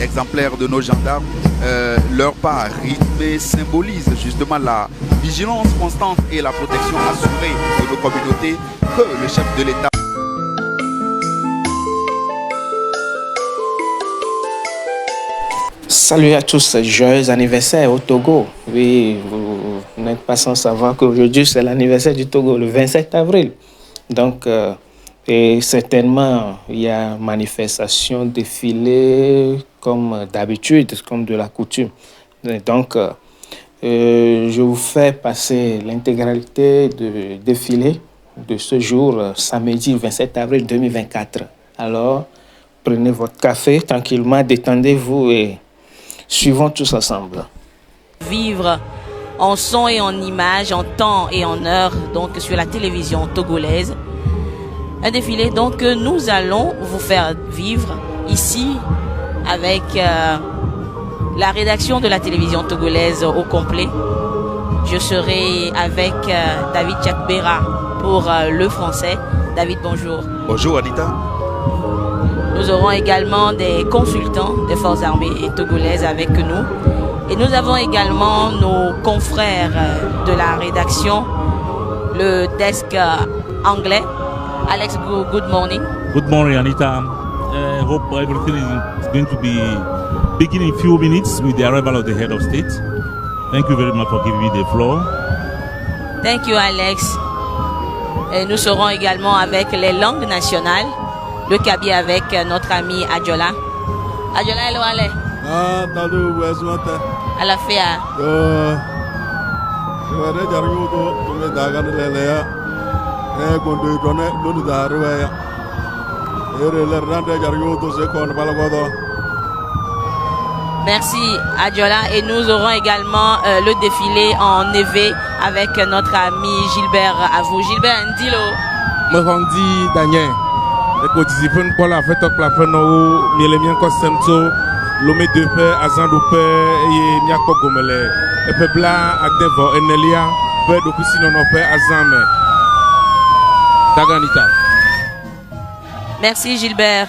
exemplaires de nos gendarmes. Leur pas rythmé symbolise justement la vigilance constante et la protection assurée de nos communautés que le chef de l'État. Salut à tous, joyeux anniversaire au Togo. Oui, vous n'êtes pas sans savoir qu'aujourd'hui c'est l'anniversaire du Togo, le 27 avril. Donc, et certainement, il y a manifestation, défilé comme d'habitude, comme de la coutume. Donc, je vous fais passer l'intégralité du défilé de ce jour, samedi 27 avril 2024. Alors, prenez votre café tranquillement, détendez-vous et suivons tous ensemble. Vivre en son et en image, en temps et en heure, donc sur la télévision togolaise. Un défilé donc que nous allons vous faire vivre ici avec la rédaction de la télévision togolaise au complet. Je serai avec David Chakbera pour le français. David, bonjour. Bonjour Anita. Nous aurons également des consultants des forces armées togolaises avec nous. Et nous avons également nos confrères de la rédaction, le desk anglais. Alex, good morning. Good morning, Anita. I hope everything is going to be beginning in a few minutes with the arrival of the head of state. Thank you very much for giving me the floor. Thank you, Alex. Et nous serons également avec les langues nationales. Le Kabi avec notre ami Adjola. Adjola, hello, Ale. Ah, talu, wesmata. À la FEA. Je jariyo to me dagan leleya. Gondo done lolu daruya. Le rande jariyo to se kon balagodo. Merci Adjola. Et nous aurons également le défilé en EV avec notre ami Gilbert Avou. Gilbert Ndilo. Mohondi Daniel. Eko discipline pour la fête la fin no mielemien kosemto lomé de paix azan do paix et miako gomele e pe bla akdevo enelia pe do kusino no paix azame Taganita. Merci Gilbert.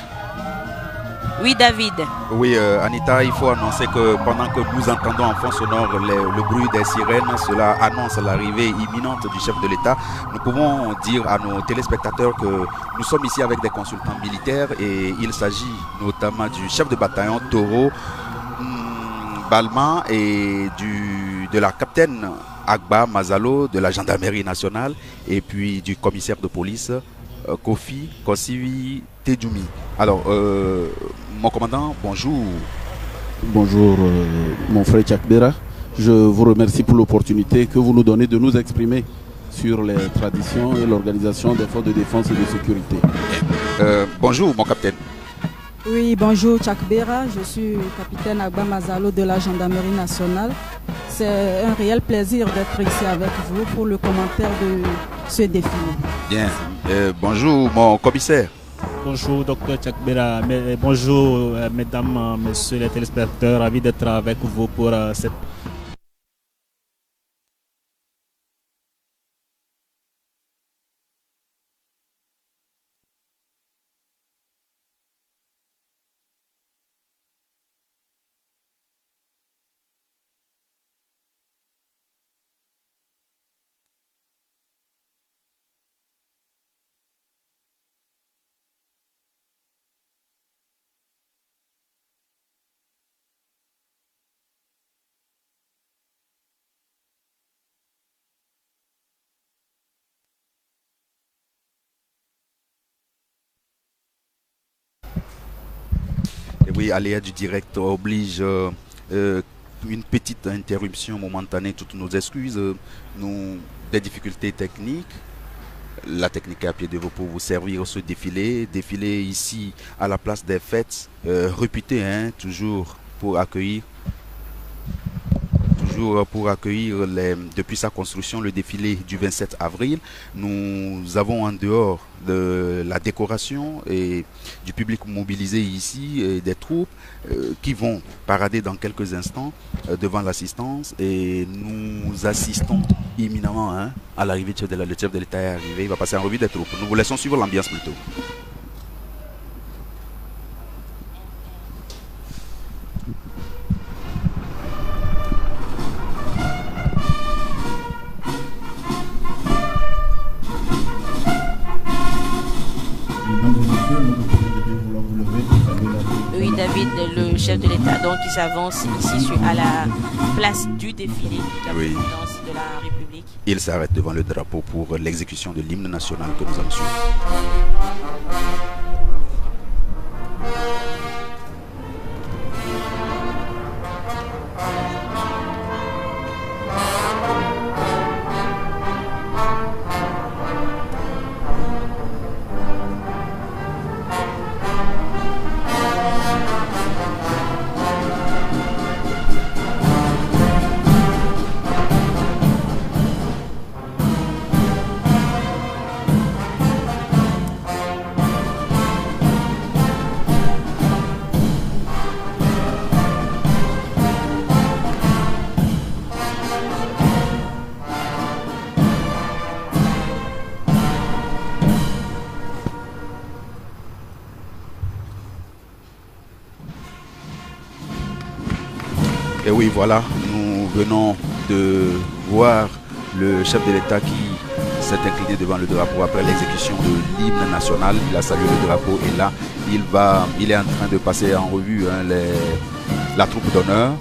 Oui David. Oui Anita, il faut annoncer que pendant que nous entendons en fond sonore le bruit des sirènes, cela annonce l'arrivée imminente du chef de l'État. Nous pouvons dire à nos téléspectateurs que nous sommes ici avec des consultants militaires et il s'agit notamment du chef de bataillon Toro Balma et de la capitaine Agba Mazalo de la gendarmerie nationale et puis du commissaire de police Kofi Kosivi Tedjoumi. Alors, mon commandant, bonjour. Bonjour, mon frère Chakbera. Je vous remercie pour l'opportunité que vous nous donnez de nous exprimer sur les traditions et l'organisation des forces de défense et de sécurité. Bonjour, mon capitaine. Oui, bonjour Chakbera. Je suis capitaine Agba Mazalo de la gendarmerie nationale. C'est un réel plaisir d'être ici avec vous pour le commentaire de ce défilé. Bien. Bonjour, mon commissaire. Bonjour, docteur Chakbera. Bonjour, mesdames, messieurs les téléspectateurs. Ravi d'être avec vous pour cette. Oui, aléa du direct oblige une petite interruption momentanée, toutes nos excuses, des difficultés techniques. La technique est à pied de vous pour vous servir ce défilé. Défilé ici à la place des fêtes, réputé toujours pour accueillir. Depuis sa construction, le défilé du 27 avril. Nous avons en dehors de la décoration et du public mobilisé ici et des troupes qui vont parader dans quelques instants devant l'assistance et nous assistons imminemment à l'arrivée du chef de l'État est arrivé. Il va passer en revue des troupes. Nous vous laissons suivre l'ambiance plutôt. le chef de l'État donc qui s'avance ici à la place du défilé de la présidence de la République. Il s'arrête devant le drapeau pour l'exécution de l'hymne national que nous allons suivre. Et oui, voilà, nous venons de voir le chef de l'État qui s'est incliné devant le drapeau après l'exécution de l'hymne national. Il a salué le drapeau et là, il est en train de passer en revue la troupe d'honneur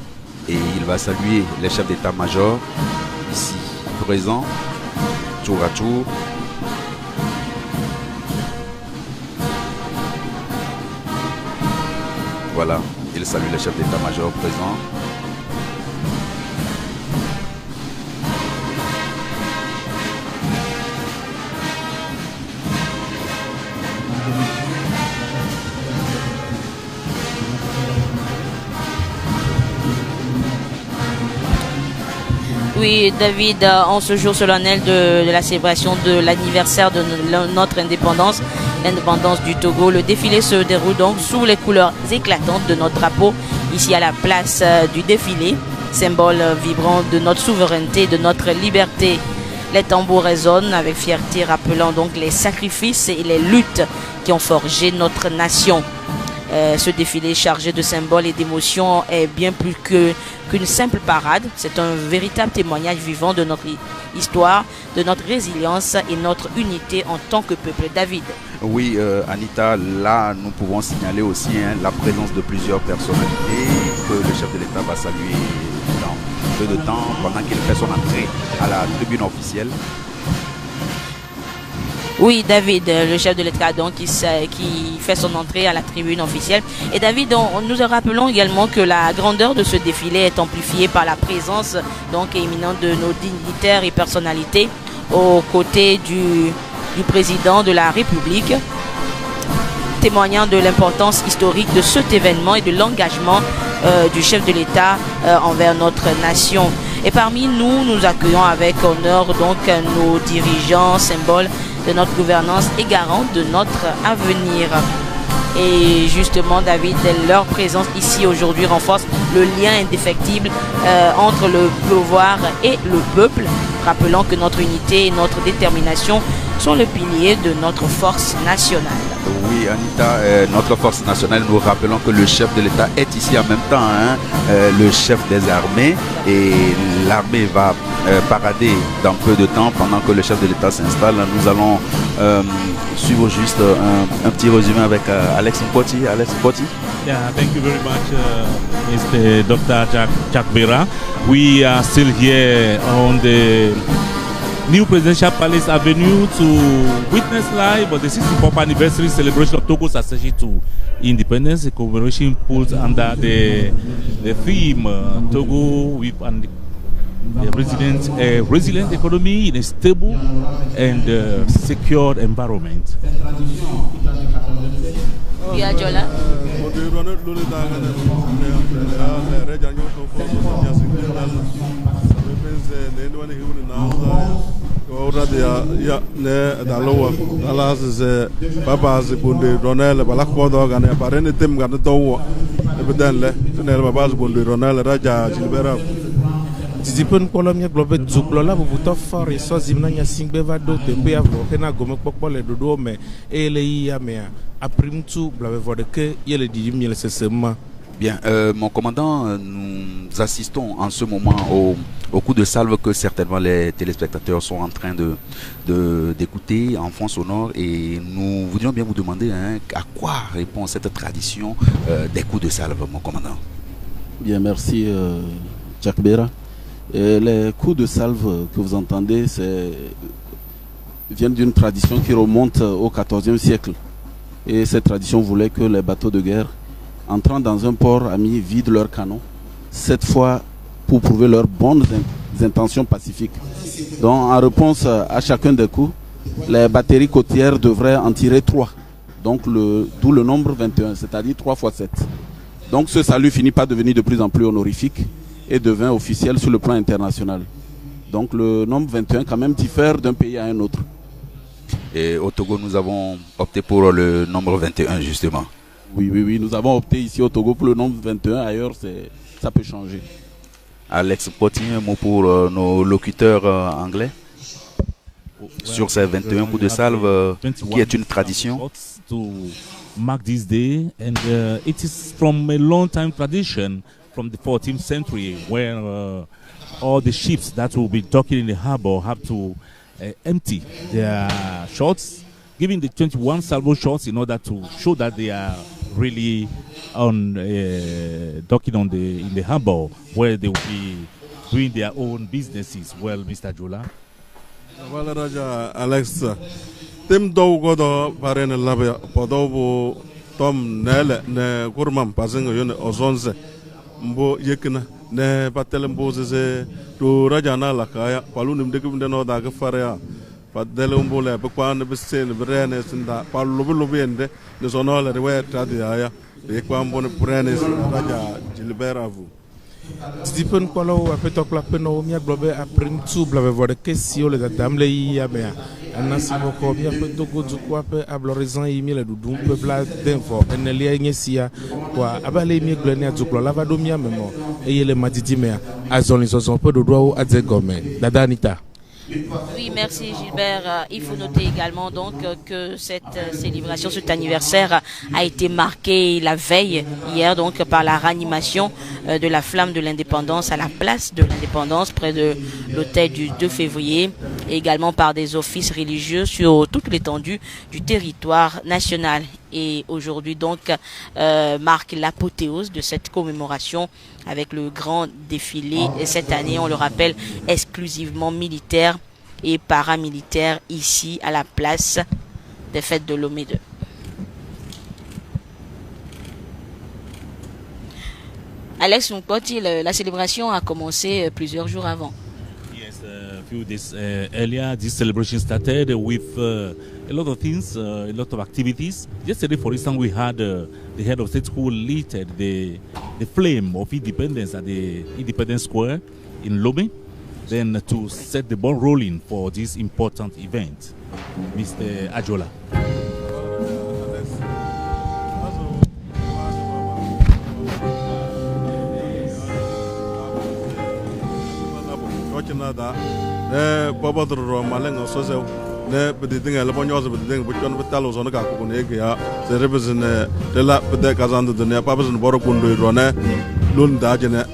et il va saluer les chefs d'état-major ici présents, tour à tour. Voilà, il salue les chefs d'état-major présents. Oui, David, en ce jour solennel de la célébration de l'anniversaire de notre indépendance, l'indépendance du Togo, le défilé se déroule donc sous les couleurs éclatantes de notre drapeau, ici à la place du défilé, symbole vibrant de notre souveraineté, de notre liberté. Les tambours résonnent avec fierté, rappelant donc les sacrifices et les luttes qui ont forgé notre nation. Ce défilé chargé de symboles et d'émotions est bien plus qu'une simple parade. C'est un véritable témoignage vivant de notre histoire, de notre résilience et notre unité en tant que peuple. David. Oui, Anita, là nous pouvons signaler aussi la présence de plusieurs personnalités que le chef de l'État va saluer dans peu de temps pendant qu'il fait son entrée à la tribune officielle. Oui, David, le chef de l'État donc qui fait son entrée à la tribune officielle. Et David, nous rappelons également que la grandeur de ce défilé est amplifiée par la présence donc éminente de nos dignitaires et personnalités aux côtés du président de la République, témoignant de l'importance historique de cet événement et de l'engagement du chef de l'État envers notre nation. Et parmi nous, nous accueillons avec honneur donc nos dirigeants, symboles de notre gouvernance et garant de notre avenir. Et justement, David, leur présence ici aujourd'hui renforce le lien indéfectible entre le pouvoir et le peuple, rappelant que notre unité et notre détermination sont le pilier de notre force nationale. Oui, Anita, notre force nationale, nous rappelons que le chef de l'État est ici en même temps, le chef des armées, et l'armée va parader dans peu de temps pendant que le chef de l'État s'installe. Nous allons suivre juste un petit résumé avec Alex Mpoti. Alex Mpoti. Yeah, thank you very much, Mr. Dr. Jack Bera. We are still here on the New Presidential Palace Avenue to witness live the 64th anniversary celebration of Togo's accession to independence. The commemoration put under the theme Togo with a resilient economy in a stable and secure environment. Yeah, Jola. Tizipun kolomnya globet zuklola bubuto for isozimna nya singbeva do tempe avlo kena gomek pokpole dodo me ele ya mea aprimtu blave vodeke yele didim yele sesema. Bien, mon commandant, nous assistons en ce moment au coup de salve que certainement les téléspectateurs sont en train d'écouter en fond sonore, et nous voudrions bien vous demander à quoi répond cette tradition des coups de salve, mon commandant. Bien, merci Chakbera. Les coups de salve que vous entendez viennent d'une tradition qui remonte au XIVe siècle. Et cette tradition voulait que les bateaux de guerre, entrant dans un port ami, vident leurs canons, cette fois pour prouver leurs bonnes intentions pacifiques. Donc en réponse à chacun des coups, les batteries côtières devraient en tirer 3. Donc d'où le nombre 21, c'est-à-dire 3 x 7. Donc ce salut finit par devenir de plus en plus honorifique et devint officiel sur le plan international. Donc le nombre 21 quand même diffère d'un pays à un autre. Et au Togo, nous avons opté pour le nombre 21, justement. Oui, nous avons opté ici au Togo pour le nombre 21. Ailleurs, ça peut changer. Alex Potin, un mot pour nos locuteurs anglais sur ces 21 coups de salve, qui est une tradition. To mark this day, and it is from a long time tradition from the 14th century, where all the ships that will be docking in the harbor have to empty their shots, giving the 21 salvo shots in order to show that they are really on docking in the harbor, where they will be doing their own businesses. Well, Mr. Jola. Well, Raja Alex, Tim Dogodo Parene Labia, Podobo, Tom Nele, Ne Gurman, passing on Ozonze, Mbo Yekina, Ne Patelembose, to Rajana Lakaya, Palunum Degundano Dagafarea, Padelumbole, Bukan, Bessin, Brenes, and Palubulubiende, the Sonola, the way Tadia, the Equambon Brenes, Raja Gilberavu. Stipen kwalo apeto klapeno mia globe aprentu blave vore kesio le damle ya mea anasi boko mia peto gozu kwape ablorizan yimi le dudum pebla denfo enelia nyesia kwa abale mi glene azuklo lavado mia memo eyele madidi mea azon lisozon pe dodo adzegome dadanita. Oui, merci Gilbert. Il faut noter également donc que cette célébration, cet anniversaire a été marqué la veille, hier, donc par la ranimation de la flamme de l'indépendance à la place de l'indépendance près de l'hôtel du 2 février, et également par des offices religieux sur toute l'étendue du territoire national. Et aujourd'hui donc marque l'apothéose de cette commémoration avec le grand défilé, et cette année, on le rappelle, exclusivement militaire et paramilitaire ici à la place des fêtes de Lomé 2. Alex Nkoti, la célébration a commencé plusieurs jours avant. Yes, a few days earlier, this celebration started with a lot of things, a lot of activities. Yesterday, for instance, we had the head of state who lit the flame of independence at the Independence Square in Lomé, then to set the ball rolling for this important event. Mr. Ajola. Ne bediding ele bonyo bediding buchon betalo zona ka ko ne ya se represent de la pede kazando de ne pa besoin boro kundo rone lun da jene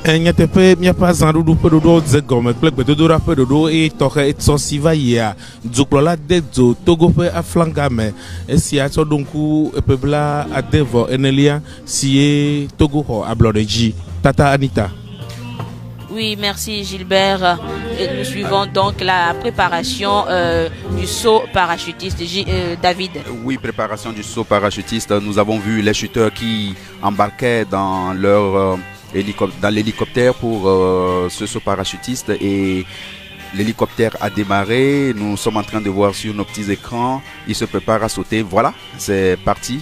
nyete pe mia pa zandu du pe do zegome plek be do ra pe do e toke et sensiva ya dzuklola de zo Togo pe aflangame esia so donku e pebla adevo enelia si Togo ho abloreji tata Anita. Oui, merci Gilbert. Et nous suivons donc la préparation du saut parachutiste. David. Oui, préparation du saut parachutiste. Nous avons vu les chuteurs qui embarquaient dans leur l'hélicoptère pour ce saut parachutiste, et l'hélicoptère a démarré. Nous sommes en train de voir sur nos petits écrans. Ils se préparent à sauter. Voilà, c'est parti.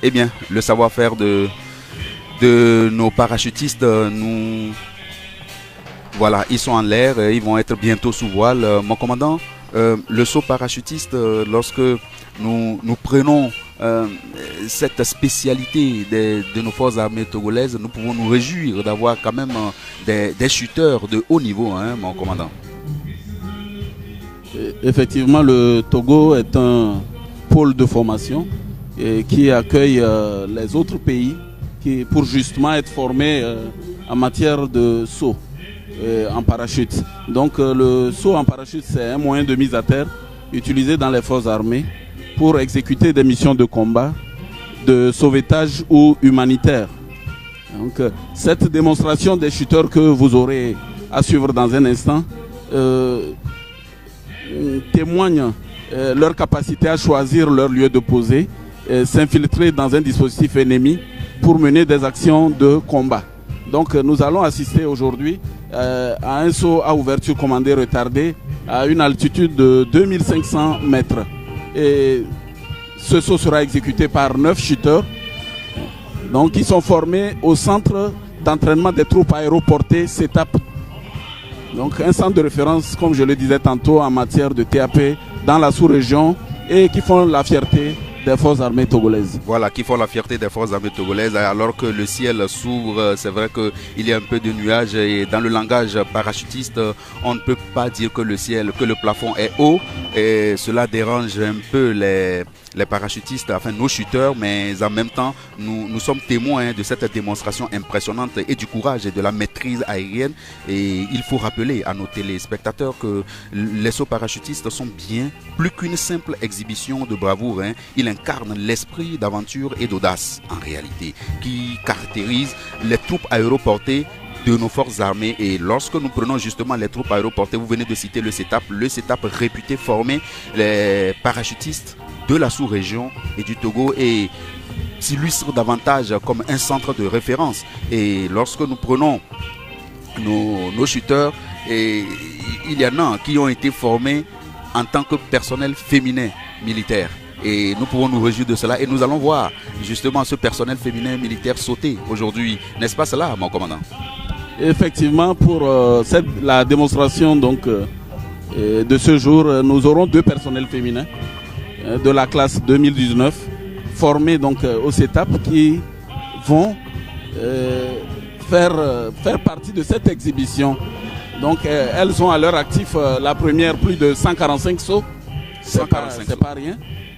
Eh bien, le savoir-faire de nos parachutistes, voilà, ils sont en l'air, ils vont être bientôt sous voile. Mon commandant, le saut parachutiste, lorsque nous prenons cette spécialité de nos forces armées togolaises, nous pouvons nous réjouir d'avoir quand même des chuteurs de haut niveau, hein, mon commandant. Effectivement, le Togo est un pôle de formation qui accueille les autres pays pour justement être formés en matière de saut en parachute. Donc le saut en parachute, c'est un moyen de mise à terre utilisé dans les forces armées pour exécuter des missions de combat, de sauvetage ou humanitaire. Donc cette démonstration des shooters que vous aurez à suivre dans un instant témoigne leur capacité à choisir leur lieu de posée, s'infiltrer dans un dispositif ennemi pour mener des actions de combat. Donc nous allons assister aujourd'hui à un saut à ouverture commandée retardée à une altitude de 2500 mètres. Et ce saut sera exécuté par 9 shooters, donc qui sont formés au centre d'entraînement des troupes aéroportées CETAP. Donc un centre de référence, comme je le disais tantôt, en matière de TAP dans la sous-région et qui font la fierté des forces armées togolaises. Voilà, qui font la fierté des forces armées togolaises, alors que le ciel s'ouvre. C'est vrai qu'il y a un peu de nuages et dans le langage parachutiste, on ne peut pas dire que le ciel, que le plafond est haut, et cela dérange un peu les parachutistes, enfin nos shooters, mais en même temps, nous sommes témoins de cette démonstration impressionnante et du courage et de la maîtrise aérienne. Et il faut rappeler à nos téléspectateurs que les sauts parachutistes sont bien plus qu'une simple exhibition de bravoure. Ils incarnent l'esprit d'aventure et d'audace, en réalité, qui caractérise les troupes aéroportées de nos forces armées. Et lorsque nous prenons justement les troupes aéroportées, vous venez de citer le CETAP réputé former les parachutistes de la sous-région et du Togo et s'illustre davantage comme un centre de référence. Et lorsque nous prenons nos shooters, et il y en a qui ont été formés en tant que personnel féminin militaire. Et nous pouvons nous réjouir de cela et nous allons voir justement ce personnel féminin militaire sauter aujourd'hui. N'est-ce pas cela, mon commandant? Effectivement, pour la démonstration donc, de ce jour, nous aurons 2 personnels féminins de la classe 2019 formés donc, au CETAP qui vont faire partie de cette exhibition. Donc elles ont à leur actif la première plus de 145 sauts, c'est pas rien.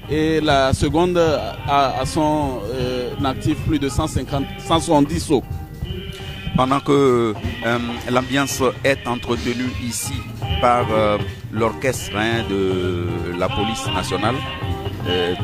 Et la seconde a son actif plus de 170 sauts. Pendant que l'ambiance est entretenue ici par l'orchestre de la police nationale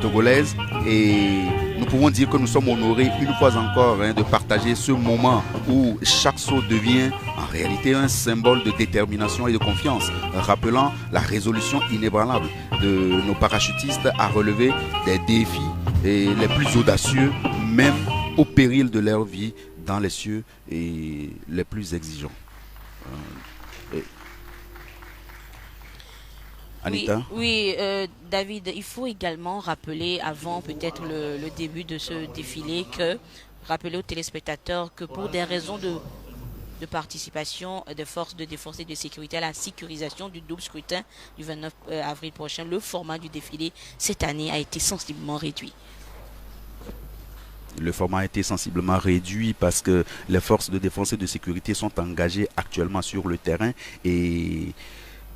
togolaise, et nous pouvons dire que nous sommes honorés une fois encore de partager ce moment où chaque saut devient en réalité un symbole de détermination et de confiance, rappelant la résolution inébranlable de nos parachutistes à relever des défis et les plus audacieux, même au péril de leur vie dans les cieux et les plus exigeants. Anita? Oui, David, il faut également rappeler avant peut-être le début de ce défilé rappeler aux téléspectateurs que pour des raisons de participation des forces de défense et de sécurité à la sécurisation du double scrutin du 29 avril prochain, le format du défilé cette année a été sensiblement réduit. Le format a été sensiblement réduit parce que les forces de défense et de sécurité sont engagées actuellement sur le terrain et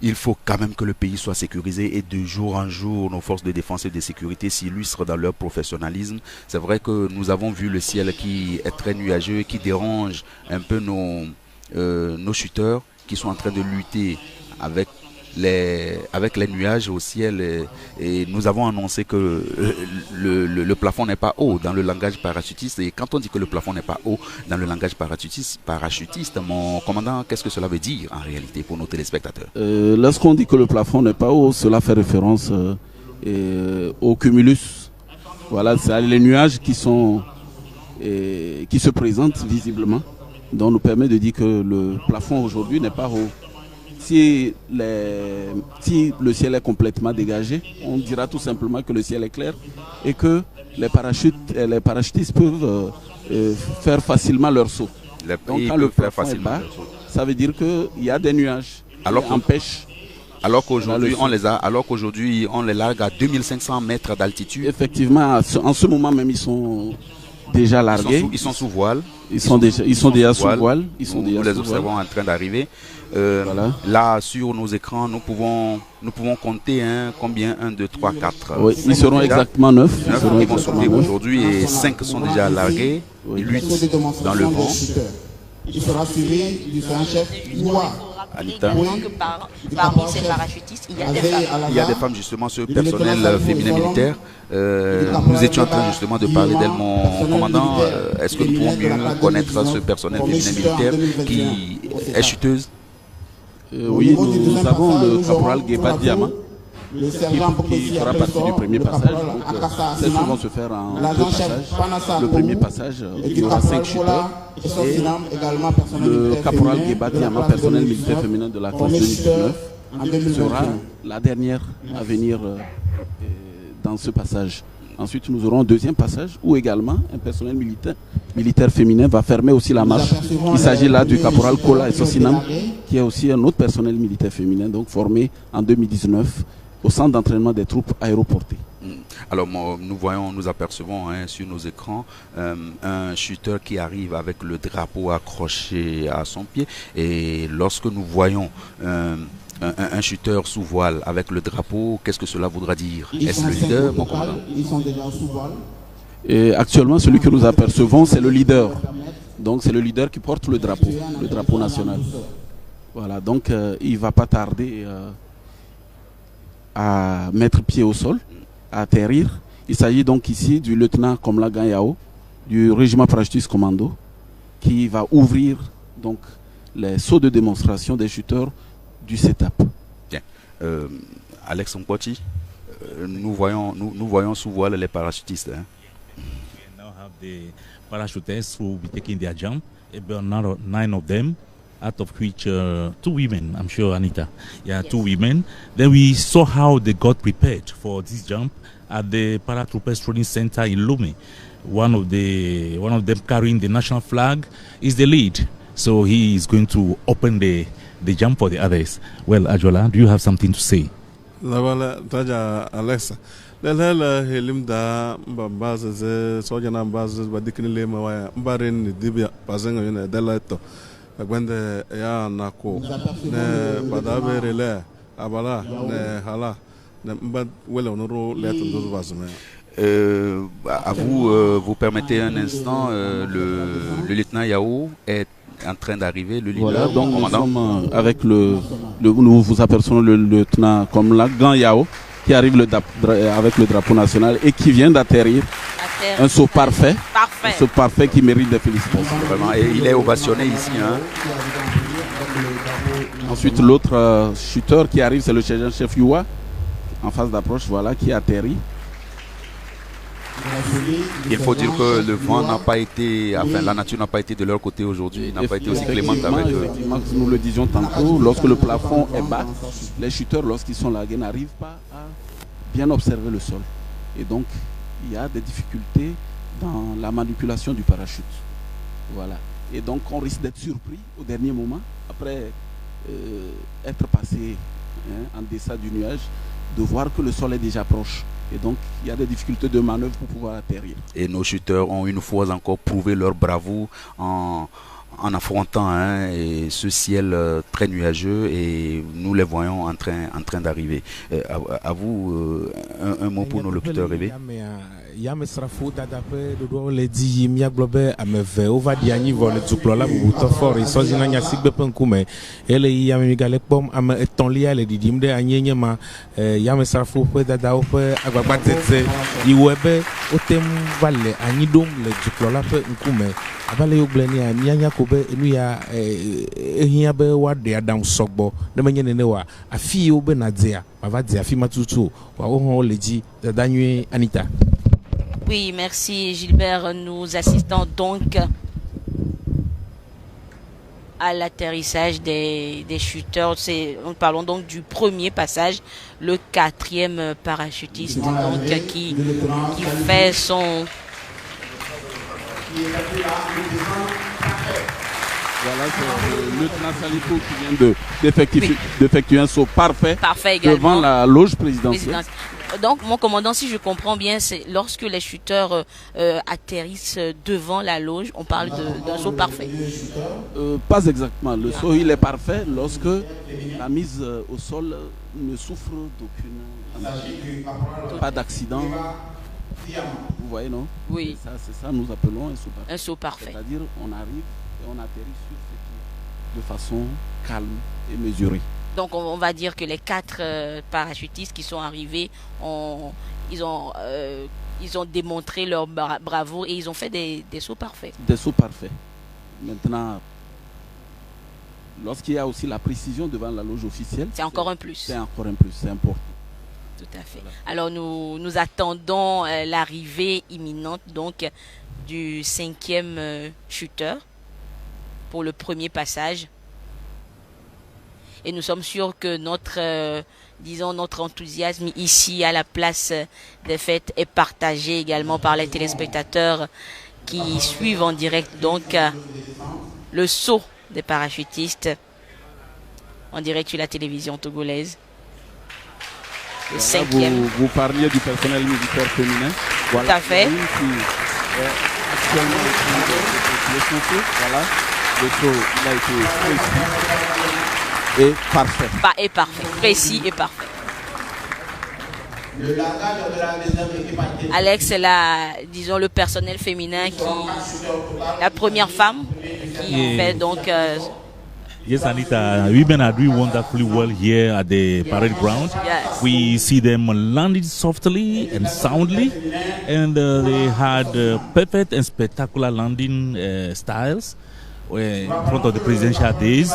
il faut quand même que le pays soit sécurisé et de jour en jour, nos forces de défense et de sécurité s'illustrent dans leur professionnalisme. C'est vrai que nous avons vu le ciel qui est très nuageux, qui dérange un peu nos shooters qui sont en train de lutter avec les nuages au ciel et nous avons annoncé que le plafond n'est pas haut dans le langage parachutiste. Et quand on dit que le plafond n'est pas haut dans le langage parachutiste, mon commandant, qu'est-ce que cela veut dire en réalité pour nos téléspectateurs? Lorsqu'on dit que le plafond n'est pas haut, cela fait référence au cumulus. Voilà, c'est les nuages qui se présentent visiblement, donc nous permet de dire que le plafond aujourd'hui n'est pas haut. Si le ciel est complètement dégagé, on dira tout simplement que le ciel est clair et que les parachutistes peuvent faire facilement leur saut. Donc quand le plafond est bas, ça veut dire qu'il y a des nuages qui empêchent. Alors qu'aujourd'hui on les largue à 2500 mètres d'altitude. Effectivement, en ce moment même ils sont déjà largués. Ils sont sous voile. Ils sont déjà sous voile. Nous les observons en train d'arriver. Voilà. Là sur nos écrans nous pouvons compter combien 1, 2, 3, 4 oui, ils seront exactement 9 qui vont sauter aujourd'hui et 5 sont déjà largués, 8 dans le vent. il sera suivi du chef Noir. Anita. Donc, parmi ces parachutistes, il y a des femmes. Il y a des femmes, justement, ce personnel féminin militaire. Nous étions en train justement de parler d'elle, mon commandant. Est-ce que nous pouvons mieux connaître ce personnel féminin militaire qui est chuteuse? Oui, nous avons le caporal Guéba Diama qui fera partie du premier passage. Donc, ces choses vont se faire en deux passages. Le premier passage, il y aura 5 chuteurs. Et le caporal Guéba Diama, personnel militaire féminin de la classe 2019, sera la dernière à venir dans ce passage. Ensuite, nous aurons un deuxième passage où également un personnel militaire féminin va fermer aussi la marche. Il s'agit là du caporal Kola et Sosinam, qui est aussi un autre personnel militaire féminin, donc formé en 2019 au centre d'entraînement des troupes aéroportées. Alors nous apercevons sur nos écrans un chuteur qui arrive avec le drapeau accroché à son pied, et lorsque nous voyons un chuteur sous voile avec le drapeau, qu'est-ce que cela voudra dire? Est-ce le leader, mon commandant? Ils sont déjà sous voile. Et actuellement, celui que nous apercevons, c'est le leader. Donc c'est le leader qui porte le drapeau national. Voilà, donc il ne va pas tarder à mettre pied au sol, à atterrir. Il s'agit donc ici du lieutenant Komla Ganyao, du régiment parachutiste commando, qui va ouvrir donc les sauts de démonstration des chuteurs du setup. Bien. Alex Mkwati, nous voyons sous voile les parachutistes. We now have the parachutists who will be taking their jump, about 9 of them, out of which 2 women, I'm sure, Anita. Yeah, yes. 2 women. Then we saw how they got prepared for this jump at the Paratroopers Training Center in Lomé. One of them carrying the national flag is the lead. So he is going to open the jump for the others. Well, Ajola, do you have something to say? Taja Alexa. Lele helim da mbabaza ze soja na mbaza badikini mawaya mbarin dibia pazenga yone delato gwende ya nako ne badaberele abala ne hala ne mbad wele onoro leto ndozo bazme. À vous, vous permettez un instant, le lieutenant Yao est en train d'arriver, le leader. Voilà, donc nous sommes avec nous vous apercevons le lieutenant comme la Gan Yao qui arrive avec le drapeau national et qui vient d'atterrir. Un saut parfait. Un saut parfait qui mérite des félicitations. Vraiment, et il est ovationné ici. Ensuite, l'autre chuteur qui arrive, c'est le sergent-chef Youa, en phase d'approche, voilà, qui atterrit. Il faut dire que le vent n'a pas été, enfin la nature n'a pas été de leur côté aujourd'hui, n'a pas été aussi clémente avec eux. Nous le disions tantôt, lorsque le plafond est bas, les chuteurs, lorsqu'ils sont là, n'arrivent pas à bien observer le sol. Et donc, il y a des difficultés dans la manipulation du parachute. Voilà. Et donc, on risque d'être surpris au dernier moment, après être passé en deçà du nuage, de voir que le sol est déjà proche. Et donc, il y a des difficultés de manœuvre pour pouvoir atterrir. Et nos chuteurs ont une fois encore prouvé leur bravoure en affrontant et ce ciel très nuageux, et nous les voyons en train d'arriver. À vous, un mot pour nos locuteurs rêvés. Yame srafo dada pe dodo le di mia globe ameve ova di anyi vo le tuklola bubuto for isozi na nya sigbe pe nkume ele yame mi gale pom am etonlia le didim de anyenye ma yame srafo pe dada o pe agbagba tete iwebe otem vale anyi dom le tuklola pe nkume abale yo gbleni amia nya ko be enu ya ehia be wa de adam sogbo de menye ne wa afi o be na dia bava dia afi matutu wa o hon le di dada nyi Anita. Oui, merci Gilbert. Nous assistons donc à l'atterrissage des chuteurs. Nous parlons donc du premier passage, le 4e parachutiste donc, qui fait son... Voilà, c'est le lieutenant Salifou qui vient d'effectuer un saut parfait devant la loge présidentielle. Donc, mon commandant, si je comprends bien, c'est lorsque les shooters atterrissent devant la loge, on parle d'un saut parfait. Pas exactement. Le saut, il est parfait lorsque la mise au sol ne souffre d'aucune... pas d'accident. Vous voyez, non? Oui. C'est ça, nous appelons un saut parfait. Un saut parfait. C'est-à-dire, on arrive et on atterrit sur ce pied de façon calme et mesurée. Donc on va dire que les 4 parachutistes qui sont arrivés, ils ont démontré leur bravoure et ils ont fait des sauts parfaits. Des sauts parfaits. Maintenant, lorsqu'il y a aussi la précision devant la loge officielle, c'est encore un plus. C'est encore un plus, c'est important. Tout à fait. Alors nous attendons l'arrivée imminente donc du 5e shooter pour le premier passage. Et nous sommes sûrs que notre enthousiasme ici à la place des fêtes est partagé également par les téléspectateurs qui suivent en direct donc le saut des parachutistes en direct sur la télévision togolaise. Le 5e. Vous parliez du personnel militaire féminin. Voilà. Tout à fait. Actuellement, voilà, le saut il a été précis et parfait. Et parfait, précis et parfait. Alex, c'est le personnel féminin la première femme qui fait donc. Yes, Anita, women are doing wonderfully well here at the parade ground. Yes. We see them landing softly and soundly, and they had perfect and spectacular landing styles in front of the presidential days.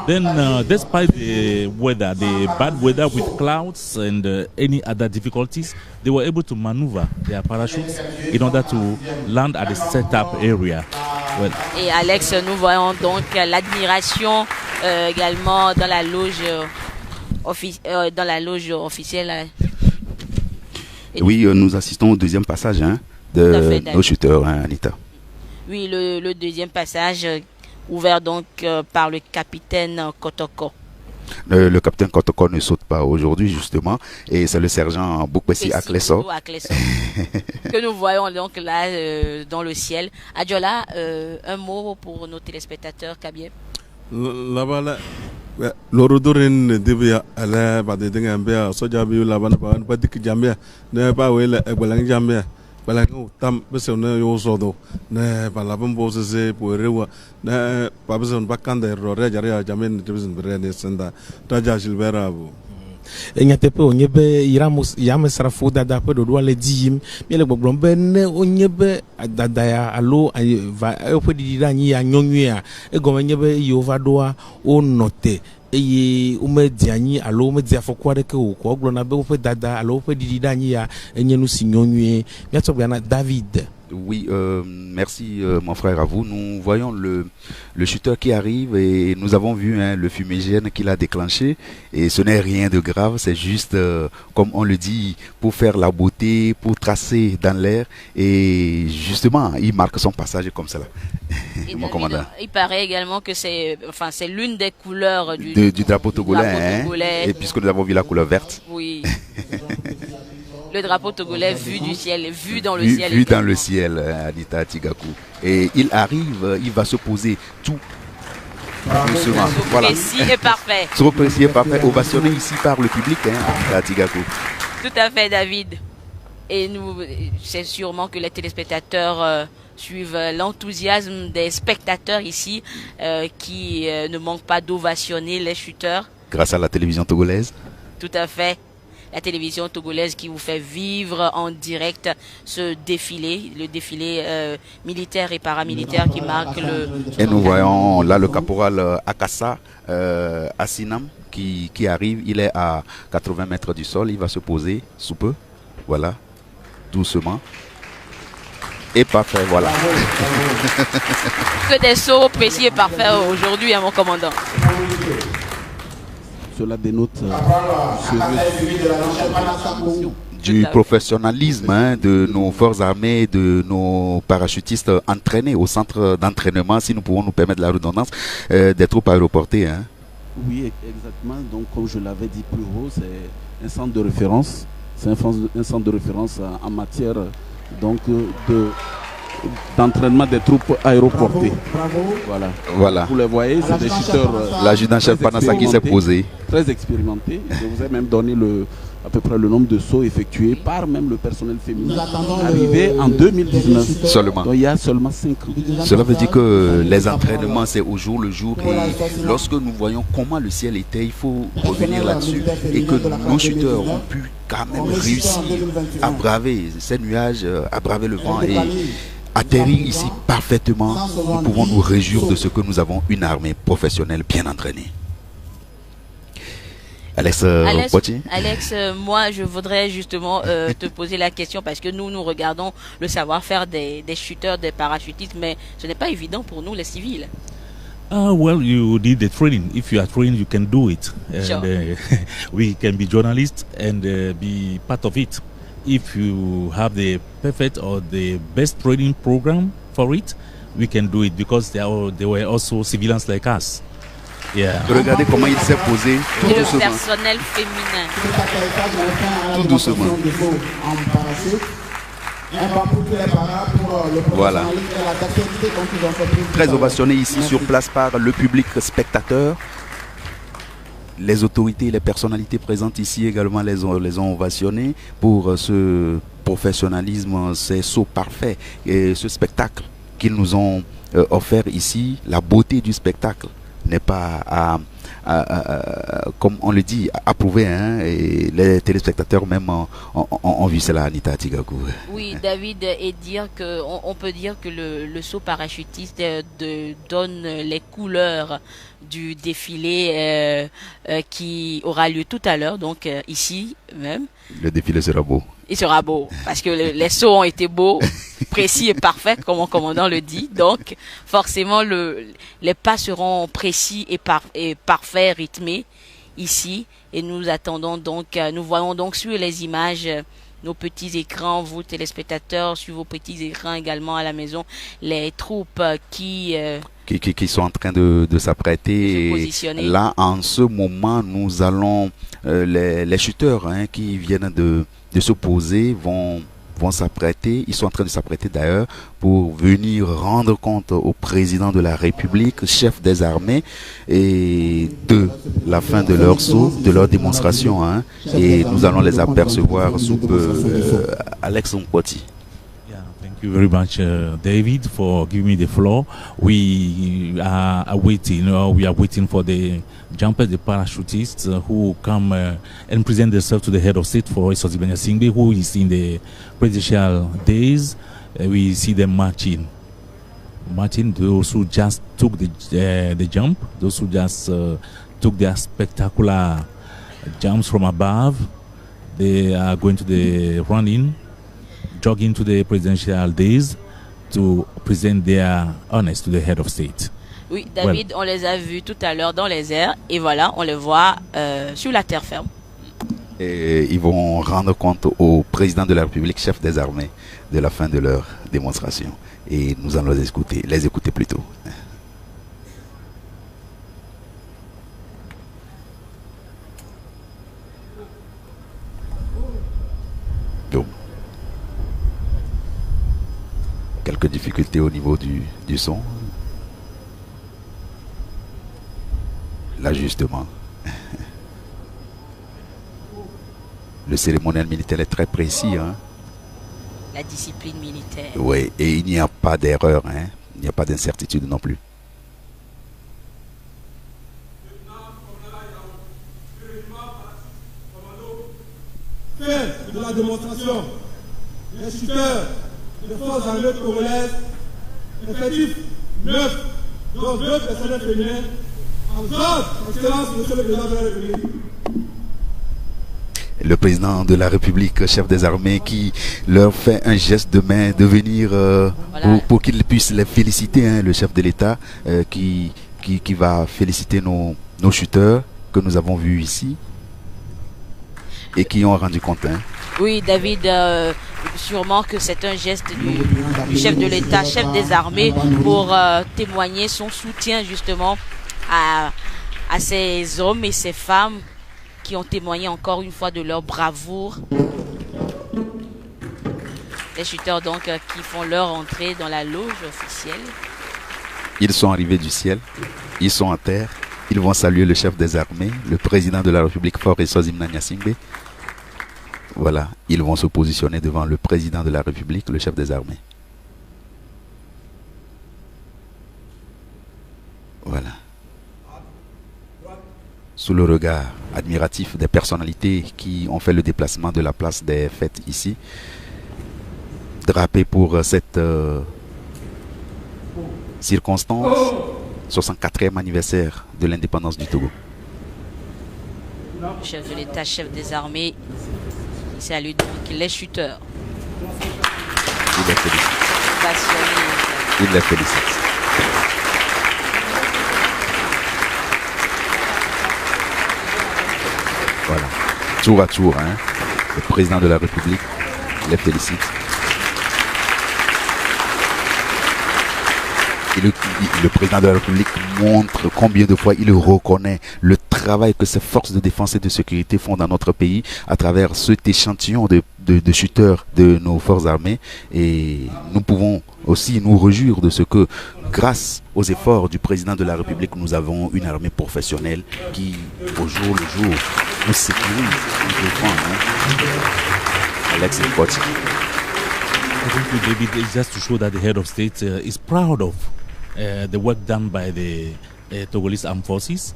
Then, despite the weather, the bad weather with clouds and any other difficulties, they were able to maneuver their parachutes in order to land at the setup area. Well. Et Alex, nous voyons donc l'admiration également dans la loge officielle. Oui, nous assistons au deuxième passage de nos shooters, Anita. Oui, le deuxième passage ouvert donc par le capitaine Kotoko. Le capitaine Kotoko ne saute pas aujourd'hui justement et c'est le sergent Boukbessi Akleso que nous voyons donc là dans le ciel. Adjola, un mot pour nos téléspectateurs, Kabie. Là-bas, l'ordre devait aller par des dégâts, soja bi là-bas, pas de Jambia, ne pas où est Jambia. Tam besoin yo sodo ne balabon bose pour rewa ne pas besoin bakanda rore jare jamen besoin brene senda taja silvera bu enyatepe onyebe iramus yame sarafu dada pe dodo ale diyim miele gbogbombe ne onyebe dada ya alo va ope didida nyi ya nyonwia egome nyebe yova doa o note eye umedianyi alo umedia fokwa de ke ko glona be ope dada alo ope didida nyi ya enyenu sinyonwie miato bana David. Oui, merci mon frère à vous. Nous voyons le shooter qui arrive et nous avons vu le fumigène qu'il a déclenché et ce n'est rien de grave, c'est juste comme on le dit pour faire la beauté, pour tracer dans l'air et justement il marque son passage comme cela. Mon commandant. Il paraît également que c'est l'une des couleurs du drapeau togolais, et puisque nous avons vu la couleur verte. Oui. Le drapeau togolais vu du ciel, vu dans le ciel. Vu dans le ciel, Anita Tigakou. Et il arrive, il va se poser tout doucement. Voilà. Précis et parfait. Trop précis et parfait, ovationné ici par le public, Anita Tigakou. Tout à fait, David. Et c'est sûrement que les téléspectateurs suivent l'enthousiasme des spectateurs ici qui ne manquent pas d'ovationner les shooters. Grâce à la télévision togolaise. Tout à fait. La télévision togolaise qui vous fait vivre en direct ce défilé, le défilé militaire et paramilitaire qui marque le... Et nous voyons là le caporal Akassa Assinam qui arrive, il est à 80 mètres du sol, il va se poser sous peu, voilà, doucement. Et parfait, voilà. Que des sauts précis et parfaits aujourd'hui, mon commandant. Cela dénote du professionnalisme de nos forces armées, de nos parachutistes entraînés au centre d'entraînement, si nous pouvons nous permettre la redondance, des troupes aéroportées. Oui, exactement. Donc, comme je l'avais dit plus haut, c'est un centre de référence. C'est un centre de référence en matière donc, de d'entraînement des troupes aéroportées. Voilà. Vous les voyez, c'est des shooters. L'adjudant-chef Panasaki s'est posé. Très expérimenté. Je vous ai même donné à peu près le nombre de sauts effectués par même le personnel féminin. Arrivé en 2019. Seulement. Donc il y a seulement 5 ans. Cela veut dire que les entraînements, c'est au jour le jour. Et lorsque nous voyons comment le ciel était, il faut revenir là-dessus. Et que nos shooters ont pu quand même réussir à braver ces nuages, à braver le vent et atterrir ici parfaitement. Nous pouvons nous réjouir de ce que nous avons une armée professionnelle bien entraînée. Alex, moi je voudrais justement te poser la question parce que nous regardons le savoir-faire des shooters, des parachutistes, mais ce n'est pas évident pour nous les civils. Well, you need the training. If you are trained, you can do it. Sure. And we can be journalists and be part of it. If you have the perfect or the best training program for it, we can do it because they were also civilians like us. Yeah. Regardez comment il s'est posé. Tout le personnel féminin. Tout doucement. Voilà. Très ovationné ici sur place par le public spectateur. Les autorités et les personnalités présentes ici également les ont ovationnés pour ce professionnalisme, ces sauts parfaits et ce spectacle qu'ils nous ont offert ici. La beauté du spectacle n'est pas comme on le dit, approuvé, hein, et les téléspectateurs même ont vu cela, Anita Tigakou. Oui, David, et dire que on peut dire que le saut parachutiste donne les couleurs du défilé qui aura lieu tout à l'heure, donc ici même. Le défilé sera beau. Il sera beau, parce que les sauts ont été beaux, précis et parfaits, comme mon commandant le dit. Donc, forcément, les pas seront précis et parfaits, rythmés ici. Et nous attendons donc, nous voyons donc sur les images, nos petits écrans, vous téléspectateurs, sur vos petits écrans également à la maison, les troupes qui sont en train de s'apprêter. Là, en ce moment, nous allons, les shooters qui viennent de se poser vont s'apprêter, ils sont en train de s'apprêter d'ailleurs pour venir rendre compte au président de la République, chef des armées, et de la fin de leur saut, de leur démonstration, et nous allons les apercevoir sous peu. Alex Mkwati. Thank you very much, David, for giving me the floor. We are waiting. We are waiting for the jumpers, the parachutists who come and present themselves to the head of state for Eswatini Singbe, who is in the presidential days. We see them marching. Those who just took the jump, those who just took their spectacular jumps from above. They are going to the running, jogging to the presidential days to present their honors to the head of state. Oui, David, on les a vus tout à l'heure dans les airs et voilà, on les voit sur la terre ferme. Et ils vont rendre compte au président de la République, chef des armées, de la fin de leur démonstration. Et nous allons les écouter plutôt. Donc, quelques difficultés au niveau du son. L'ajustement. Le cérémonial militaire est très précis. La discipline militaire. Oui, et il n'y a pas d'erreur. Il n'y a pas d'incertitude non plus. Fait de la démonstration, les shooters des forces armées congolaises, effectifs 9, dont 2 personnels féminins, en grande excellence, monsieur le président de la République. Le président de la République, chef des armées, qui leur fait un geste de main de venir voilà, pour qu'ils puissent les féliciter, le chef de l'État qui va féliciter nos shooters que nous avons vus ici et qui ont rendu compte. Oui, David, sûrement que c'est un geste du chef de l'État, chef des armées, pour témoigner son soutien justement à ces hommes et ces femmes qui ont témoigné encore une fois de leur bravoure. Les chuteurs donc qui font leur entrée dans la loge officielle. Ils sont arrivés du ciel, ils sont en terre, ils vont saluer le chef des armées, le président de la République Faure Eswazimna Gnassingbé. Voilà, ils vont se positionner devant le président de la République, le chef des armées. Voilà. Sous le regard admiratif des personnalités qui ont fait le déplacement de la place des fêtes ici, drapé pour cette circonstance, 64e anniversaire de l'indépendance du Togo. Le chef de l'État, chef des armées, il salue donc les chuteurs. Il les félicite. Il les félicite. Voilà, tour à tour, hein. Le président de la République les félicite. Et le président de la République montre combien de fois il reconnaît le travail que ces forces de défense et de sécurité font dans notre pays à travers cet échantillon de chuteurs de nos forces armées. Et nous pouvons aussi nous réjouir de ce que, grâce aux efforts du président de la République, nous avons une armée professionnelle qui, au jour le jour, nous sécurise, nous défend. Alex Nkoti. I think David, it's just to show that the head of state is proud of the work done by the Togolese armed forces,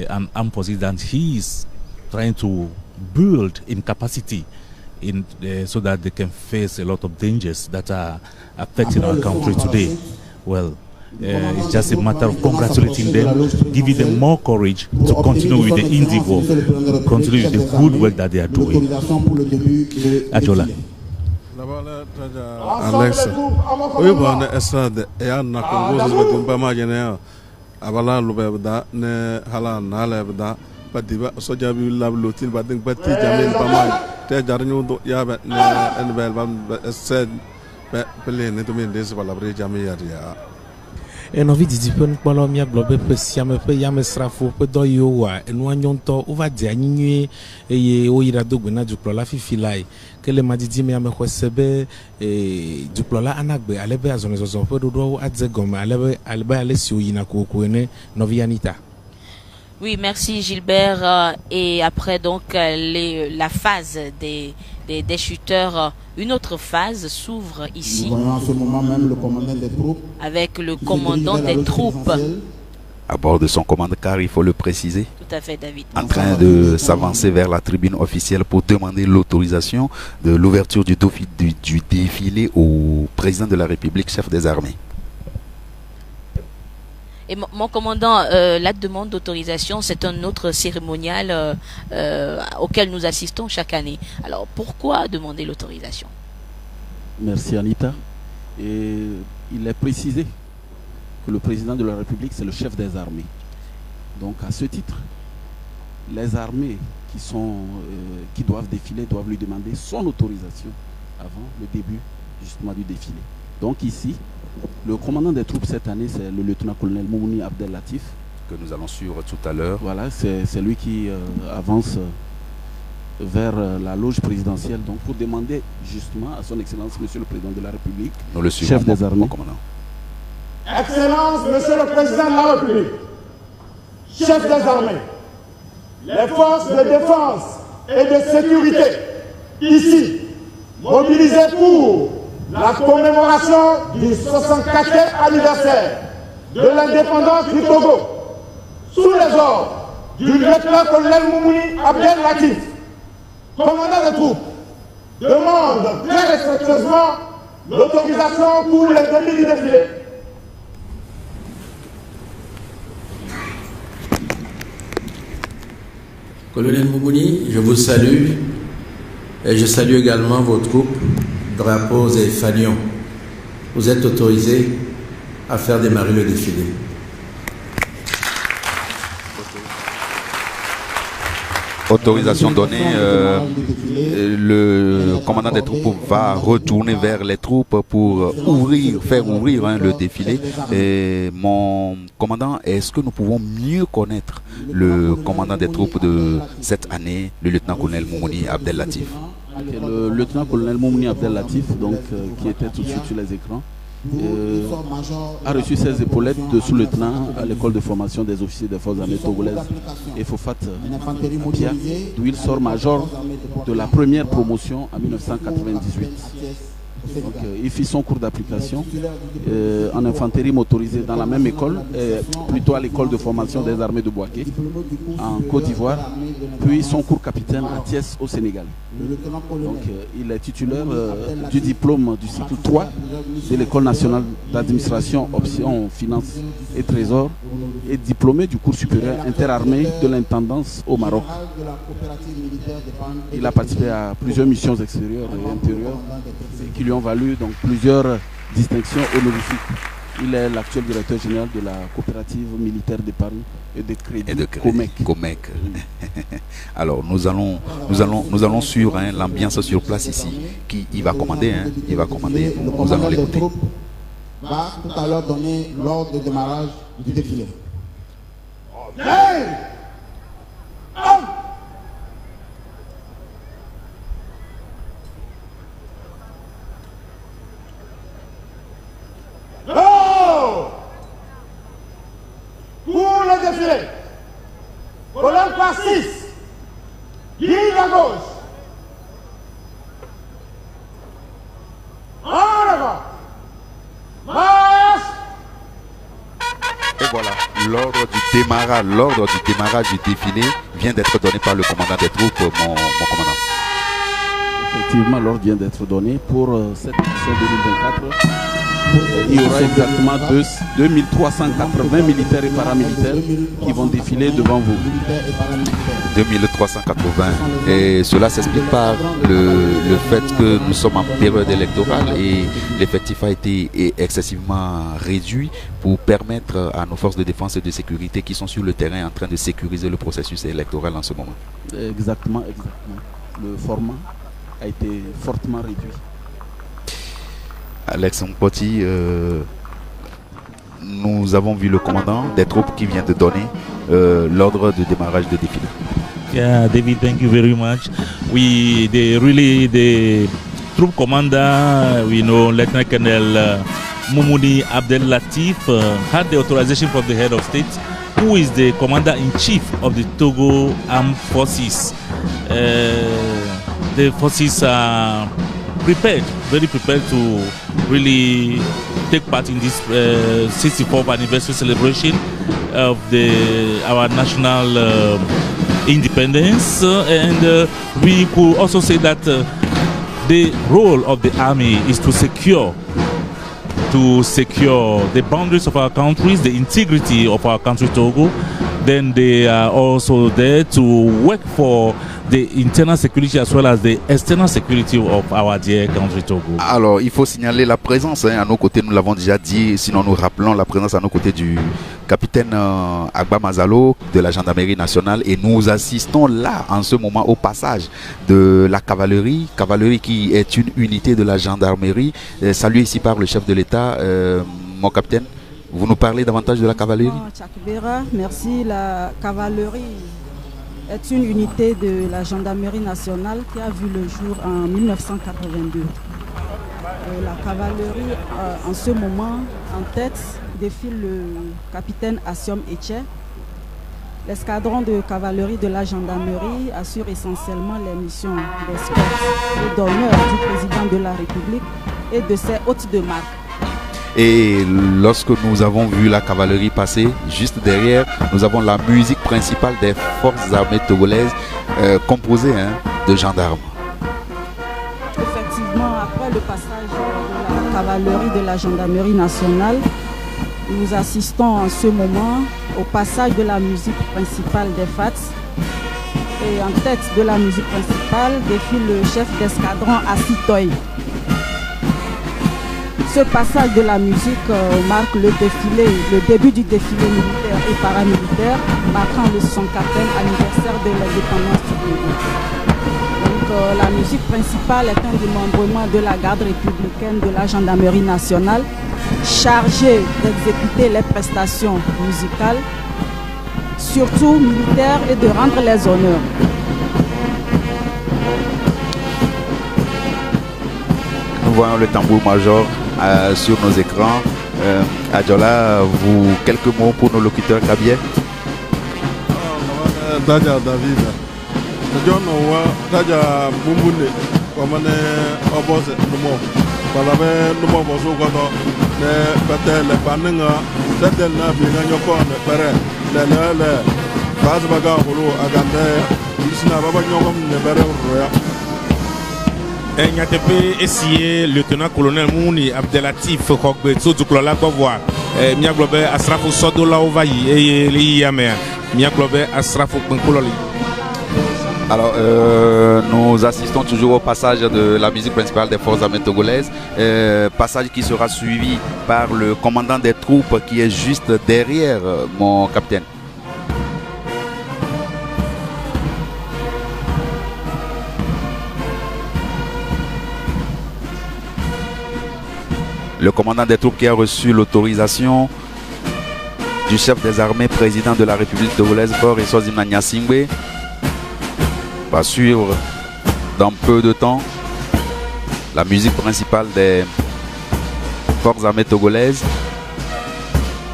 armed forces that he is trying to build in capacity so that they can face a lot of dangers that are affecting our country today. Well, it's just a matter of congratulating them, giving them more courage to continue with the endeavor, continue with the good work that they are doing. Ajola. Alexa, we want to extract na Congo with Bamajane, Avala Lubeda, Ne Halan, Nalebda, but the Soja will love Lutin, but think Betty Jamil Bamaj, Tejarnu Yabet, and Bel said, Pelin, to mean this Valabri Jamia. En envie de dire que nous avons globé peu si am peu yam strafo peu do yo wa enu anyonto over dia nyinwe eye o ira do gbena du plola fifilai que le madidi me am ko sebe du plola anagbe alebe azonezo peu do adze goma alebe ale si o yina ko ko ne novianita. Oui, merci Gilbert. Et après donc la phase des chuteurs, une autre phase s'ouvre ici. Nous voyons en ce moment même le commandant des troupes. Avec le commandant des troupes. À bord de son commande-car, il faut le préciser. Tout à fait, David. En train de s'avancer vers la tribune officielle pour demander l'autorisation de l'ouverture du défilé au président de la République, chef des armées. Et mon commandant, la demande d'autorisation, c'est un autre cérémonial auquel nous assistons chaque année. Alors, pourquoi demander l'autorisation? Merci Anita. Et il est précisé que le président de la République, c'est le chef des armées. Donc, à ce titre, les armées qui doivent défiler doivent lui demander son autorisation avant le début justement du défilé. Donc ici, le commandant des troupes cette année, c'est le lieutenant-colonel Moumouni Abdel Latif. Que nous allons suivre tout à l'heure. Voilà, c'est lui qui avance vers la loge présidentielle donc pour demander justement à son Excellence, Monsieur le Président de la République, nous le suivons, chef des armées. Commandant. Excellence, Monsieur le Président de la République, chef des armées, les forces de défense et de sécurité, ici, mobilisées pour la commémoration du 64e anniversaire de l'indépendance du Togo, sous les ordres du lieutenant-colonel Moumouni Abdel Latif, commandant des troupes, demande très respectueusement l'autorisation pour les débits du défilé. Colonel Moumouni, je vous salue et je salue également vos troupes, drapeaux et fanions. Vous êtes autorisés à faire démarrer le défilé. autorisation donnée, le commandant des troupes va retourner vers les troupes pour faire ouvrir le défilé. Et mon commandant, est-ce que nous pouvons mieux connaître le commandant des troupes de cette année, le lieutenant-colonel Moumouni Abdel Latif? Le lieutenant-colonel Moumouni Abdel Latif, donc, qui était tout de suite sur les écrans, a reçu ses épaulettes de sous-lieutenant à l'école de formation des officiers des forces armées togolaises et Fofat Pia, d'où il sort major de la première promotion en 1998. Donc, il fit son cours d'application en infanterie motorisée dans la même école, plutôt à l'école de formation des armées de Bouaké en Côte d'Ivoire, puis son cours capitaine à Thiès au Sénégal. Donc, il est titulaire du diplôme du cycle 3 de l'école nationale d'administration option finance et trésor et diplômé du cours supérieur interarmée de l'intendance au Maroc. Il a participé à plusieurs missions extérieures et intérieures qui lui ont valu donc plusieurs distinctions honorifiques. Il est l'actuel directeur général de la coopérative militaire d'épargne et de crédit Comec. Alors nous allons sur l'ambiance sur place ici. Il va commander, il va commander. Nous allons l'écouter. Va tout à l'heure donner l'ordre de démarrage du défilé. Pour le défilé, colonne par 6, guide à gauche. En avant. Marche. Et voilà, l'ordre du démarrage du défilé vient d'être donné par le commandant des troupes, mon commandant. Effectivement, l'ordre vient d'être donné pour cette édition 2024. Il y aura exactement 2380 militaires et paramilitaires qui vont défiler devant vous. 2380. Et cela s'explique par le fait que nous sommes en période électorale et l'effectif a été excessivement réduit pour permettre à nos forces de défense et de sécurité qui sont sur le terrain en train de sécuriser le processus électoral en ce moment. Exactement. Le format a été fortement réduit. Alex Mpoti, nous avons vu le commandant des troupes qui vient de donner l'ordre de démarrage de défilé. Yeah, David, thank you very much. The troop commander, we know Lieutenant Colonel Moumouni Abdel Latif had the authorization from the head of state, who is the commander-in-chief of the Togo Armed Forces. The forces are very prepared to really take part in this 64th anniversary celebration of our national independence, and we could also say that the role of the army is to secure the boundaries of our countries, the integrity of our country Togo. Then they are also there to work for the internal security as well as the external security of our dear country Togo. Alors, il faut signaler la présence à nos côtés, nous l'avons déjà dit, sinon nous rappelons la présence à nos côtés du capitaine Agba Mazalo de la gendarmerie nationale, et nous assistons là en ce moment au passage de la cavalerie qui est une unité de la gendarmerie, saluée ici par le chef de l'État. Mon capitaine, vous nous parlez davantage de la cavalerie? Chakbera, merci. La cavalerie est une unité de la gendarmerie nationale qui a vu le jour en 1982. La cavalerie, en ce moment, en tête, défile le capitaine Assiom Etche. L'escadron de cavalerie de la gendarmerie assure essentiellement les missions d'escorte et d'honneur du président de la République et de ses hôtes de marque. Et lorsque nous avons vu la cavalerie passer, juste derrière, nous avons la musique principale des forces armées togolaises composée de gendarmes. Effectivement, après le passage de la cavalerie de la gendarmerie nationale, nous assistons en ce moment au passage de la musique principale des FATS. Et en tête de la musique principale défile le chef d'escadron Assitoy. Ce passage de la musique marque le début du défilé militaire et paramilitaire, marquant le 104e anniversaire de l'indépendance du Togo. Donc la musique principale est un démembrement de la garde républicaine de la gendarmerie nationale, chargée d'exécuter les prestations musicales, surtout militaires, et de rendre les honneurs. Nous voyons le tambour-major sur nos écrans. Adjola, quelques mots pour nos locuteurs kabyais. Daja David. John Owa, Daja Mumbune, Komane Obose, Numo, Palame Numo Bosu Goto, Ne Patel, Paninga, Tetel Nabi, Nanyokon, Pere, Le, Bazbaga, Hulu, Agande, Isna Baba Nyom, Nebere Roya. Nyatepe essayé lieutenant-colonel Mouni Abdelatif Khogbeto Duklola Bovoa Miaglobe Asrafo Sodola Ovayi et Liyamea Miaglobe Asrafo Benkololi. Alors, nous assistons toujours au passage de la musique principale des forces armées togolaises, passage qui sera suivi par le commandant des troupes qui est juste derrière mon capitaine. Le commandant des troupes qui a reçu l'autorisation du chef des armées, président de la République togolaise, Faure Eswazim Nyasingbe, va suivre dans peu de temps la musique principale des forces armées togolaises.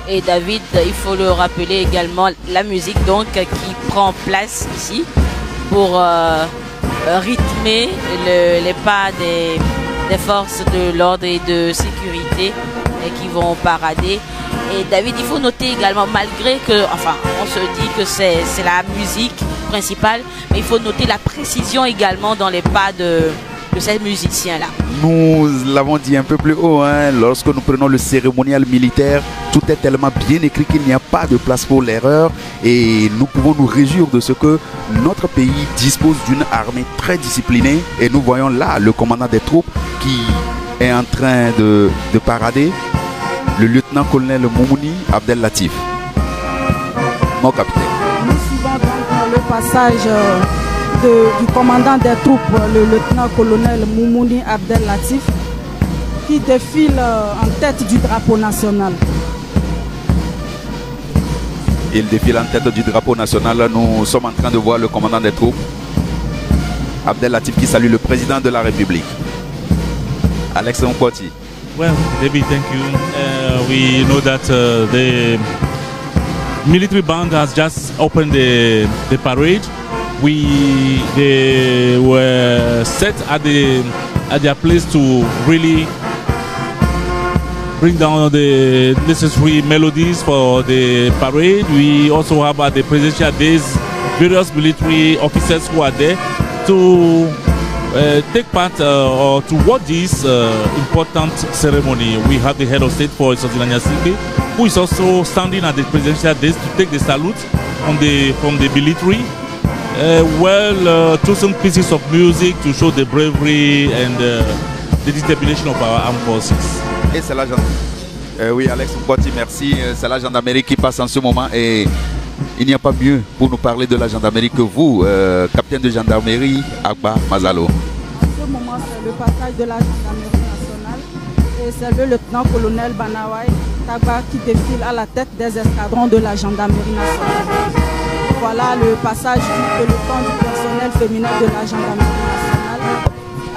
Et David, il faut le rappeler également, la musique donc qui prend place ici pour rythmer les pas des forces de l'ordre et de sécurité qui vont parader. Et David, il faut noter également, malgré que, enfin, on se dit que c'est la musique principale, mais il faut noter la précision également dans les pas de ces musiciens-là. Nous l'avons dit un peu plus haut, hein, lorsque nous prenons le cérémonial militaire, tout est tellement bien écrit qu'il n'y a pas de place pour l'erreur, et nous pouvons nous réjouir de ce que notre pays dispose d'une armée très disciplinée, et nous voyons là le commandant des troupes qui est en train de parader, le lieutenant-colonel Moumouni Abdel Latif. Mon capitaine. Nous suivons donc le passage du commandant des troupes, le lieutenant-colonel Moumouni Abdel Latif, qui défile en tête du drapeau national. Il défile en tête du drapeau national. Nous sommes en train de voir le commandant des troupes, Abdel Latif, qui salue le président de la République. Alex Nkwati. Well, David, thank you. We know that the military band has just opened the parade. They were set at their place to really bring down the necessary melodies for the parade. We also have at the presidential days various military officers who are there to take part or to watch this important ceremony. We have the head of state for Eswazim Nyasingbe, who is also standing at the presidential days to take the salute from the military. Chosen pieces of music to show the bravery and the determination of our armed forces. Et c'est la gendarmerie. Oui, Alex Nkwati, merci. C'est la gendarmerie qui passe en ce moment et il n'y a pas mieux pour nous parler de la gendarmerie que vous, capitaine de gendarmerie Agba Mazalo. En ce moment, c'est le passage de la gendarmerie nationale et c'est le lieutenant-colonel Banawai Tagba qui défile à la tête des escadrons de la gendarmerie nationale. Voilà le passage du peloton du personnel féminin de la gendarmerie nationale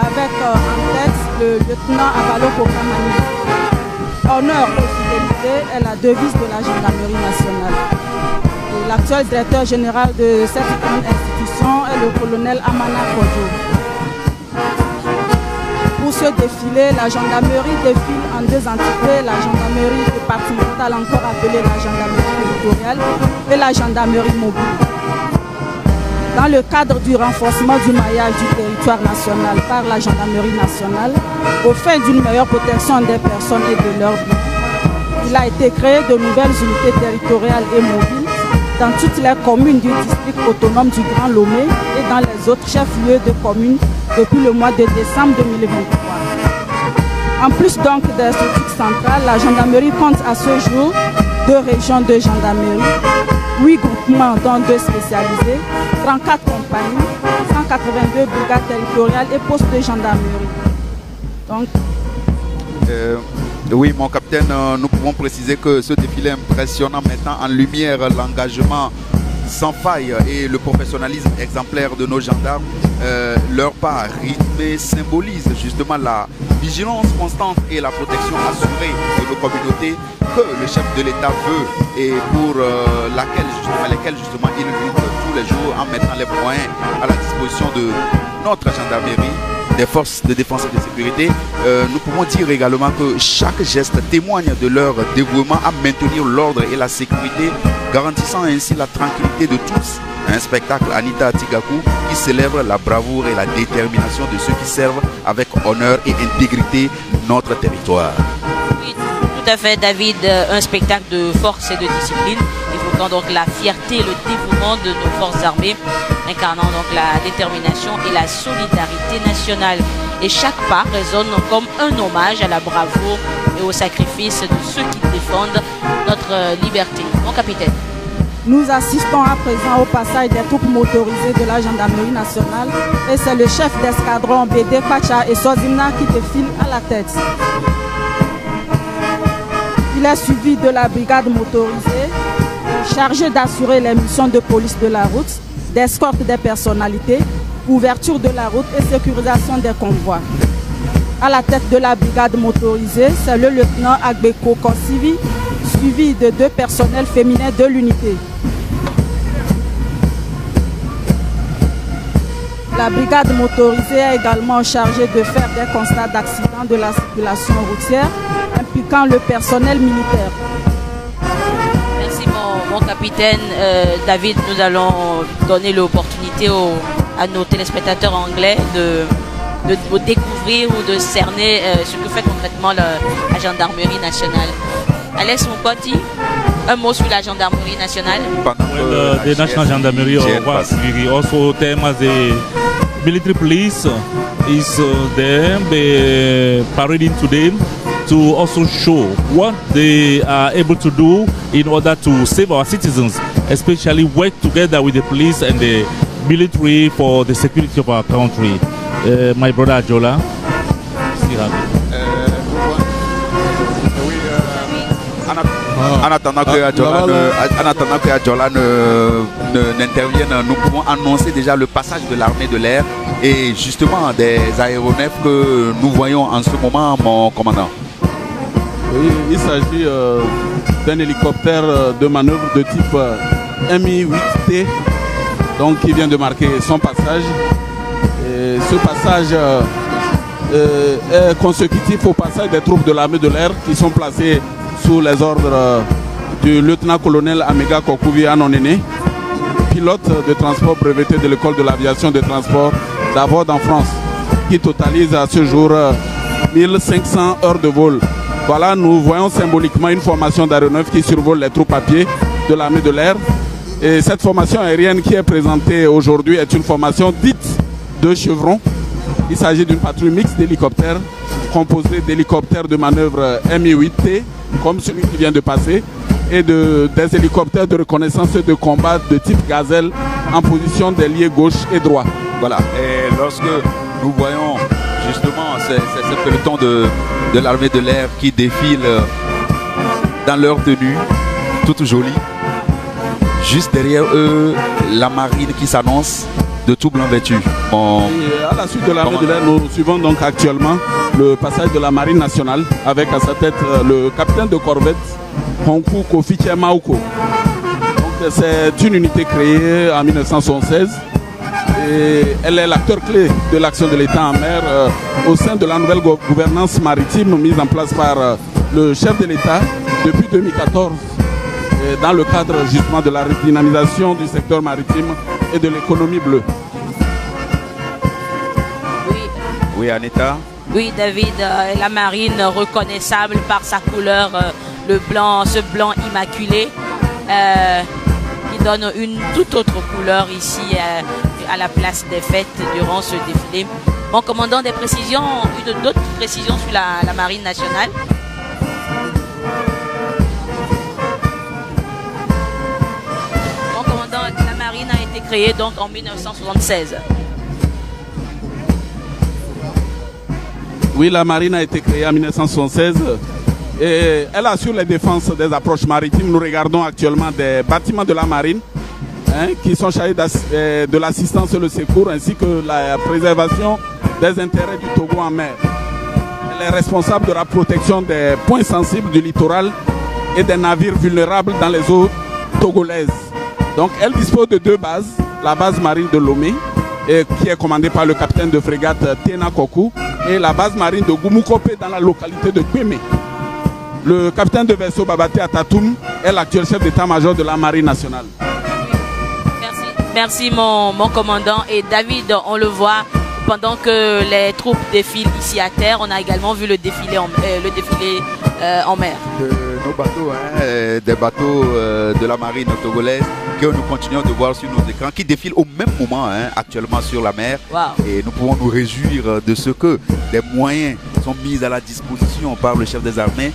avec en tête le lieutenant Abalo Kokamani. Honneur et fidélité est la devise de la gendarmerie nationale. L'actuel directeur général de cette grande institution est le colonel Amana Kojo. Pour ce défilé, la gendarmerie défile en deux entités, la gendarmerie départementale, encore appelée la gendarmerie territoriale, et la gendarmerie mobile. Dans le cadre du renforcement du maillage du territoire national par la gendarmerie nationale, au fin d'une meilleure protection des personnes et de leurs biens, il a été créé de nouvelles unités territoriales et mobiles dans toutes les communes du district autonome du Grand Lomé et dans les autres chefs-lieux de communes depuis le mois de décembre 2023. En plus donc des structures centrales, la gendarmerie compte à ce jour 2 régions de gendarmerie, 8 groupements dont 2 spécialisés, 34 compagnies, 182 brigades territoriales et postes de gendarmerie. Donc, oui, mon capitaine, nous pouvons préciser que ce défilé impressionnant mettant en lumière l'engagement sans faille et le professionnalisme exemplaire de nos gendarmes, leur pas rythmé symbolise justement la vigilance constante et la protection assurée de nos communautés que le chef de l'État veut et pour lesquelles justement il lutte tous les jours en mettant les moyens à la disposition de notre gendarmerie, des forces de défense et de sécurité. Nous pouvons dire également que chaque geste témoigne de leur dévouement à maintenir l'ordre et la sécurité, garantissant ainsi la tranquillité de tous. Un spectacle Anita Tigakou qui célèbre la bravoure et la détermination de ceux qui servent avec honneur et intégrité notre territoire. Oui, tout à fait, David, un spectacle de force et de discipline, évoquant donc la fierté et le dévouement de nos forces armées, incarnant donc la détermination et la solidarité nationale. Et chaque pas résonne comme un hommage à la bravoure et au sacrifice de ceux qui défendent notre liberté. Mon capitaine. Nous assistons à présent au passage des troupes motorisées de la gendarmerie nationale et c'est le chef d'escadron BD Pacha et Sozimna qui défile à la tête. Il est suivi de la brigade motorisée chargée d'assurer les missions de police de la route, d'escorte des personnalités, ouverture de la route et sécurisation des convois. À la tête de la brigade motorisée, c'est le lieutenant Agbeko Konsivi, suivi de 2 personnels féminins de l'unité. La brigade motorisée est également chargée de faire des constats d'accidents de la circulation routière impliquant le personnel militaire. Merci mon capitaine. David, nous allons donner l'opportunité à nos téléspectateurs anglais de découvrir ou de cerner ce que fait concrètement la gendarmerie nationale. Alex Mukoti, un mot sur la gendarmerie nationale. Well, the National Gendarmerie was also termed as the military police is there parading today to also show what they are able to do in order to save our citizens, especially work together with the police and the military for the security of our country. My brother Ajola. En attendant que Ajola n'intervienne, nous pouvons annoncer déjà le passage de l'armée de l'air et justement des aéronefs que nous voyons en ce moment, mon commandant. Oui, il s'agit d'un hélicoptère de manœuvre de type Mi-8T, donc qui vient de marquer son passage. Et ce passage est consécutif au passage des troupes de l'armée de l'air qui sont placées sous les ordres du lieutenant-colonel Amega Kokouvi Anonéné, pilote de transport breveté de l'école de l'aviation de transport d'Avord en France, qui totalise à ce jour 1500 heures de vol. Voilà, nous voyons symboliquement une formation d'aéronefs qui survole les troupes à pied de l'armée de l'air. Et cette formation aérienne qui est présentée aujourd'hui est une formation dite de chevron. Il s'agit d'une patrouille mixte d'hélicoptères composée d'hélicoptères de manœuvre Mi-8T, comme celui qui vient de passer, et des hélicoptères de reconnaissance et de combat de type Gazelle en position d'ailier gauche et droit. Voilà, et lorsque nous voyons justement ces pelotons de l'armée de l'air qui défilent dans leur tenue, toute jolie, juste derrière eux, la marine qui s'annonce de tout blanc vêtu. Et à la suite de l'armée de l'air, nous suivons donc actuellement le passage de la marine nationale avec à sa tête le capitaine de corvette Honku Kofi Maoko. C'est une unité créée en 1976 et elle est l'acteur clé de l'action de l'État en mer au sein de la nouvelle gouvernance maritime mise en place par le chef de l'État depuis 2014 dans le cadre justement de la redynamisation du secteur maritime et de l'économie bleue. Oui, Anita. Oui, David, la marine reconnaissable par sa couleur, le blanc, ce blanc immaculé, qui donne une toute autre couleur ici à la place des fêtes durant ce défilé. Mon commandant, des précisions, d'autres précisions sur la marine nationale. Mon commandant, la marine a été créée donc en 1976. Oui, la marine a été créée en 1976 et elle assure les défenses des approches maritimes. Nous regardons actuellement des bâtiments de la marine qui sont chargés de l'assistance et le secours ainsi que la préservation des intérêts du Togo en mer. Elle est responsable de la protection des points sensibles du littoral et des navires vulnérables dans les eaux togolaises. Donc elle dispose de 2 bases, la base marine de Lomé qui est commandée par le capitaine de frégate Tena Koku et la base marine de Gumukope dans la localité de Kweme. Le capitaine de vaisseau Babate Atatoum est l'actuel chef d'état-major de la marine nationale. Merci mon commandant. Et David, on le voit pendant que les troupes défilent ici à terre, on a également vu le défilé en mer. Nos bateaux, des bateaux de la marine togolaise que nous continuons de voir sur nos écrans, qui défilent au même moment actuellement sur la mer. Wow. Et nous pouvons nous réjouir de ce que des moyens sont mis à la disposition par le chef des armées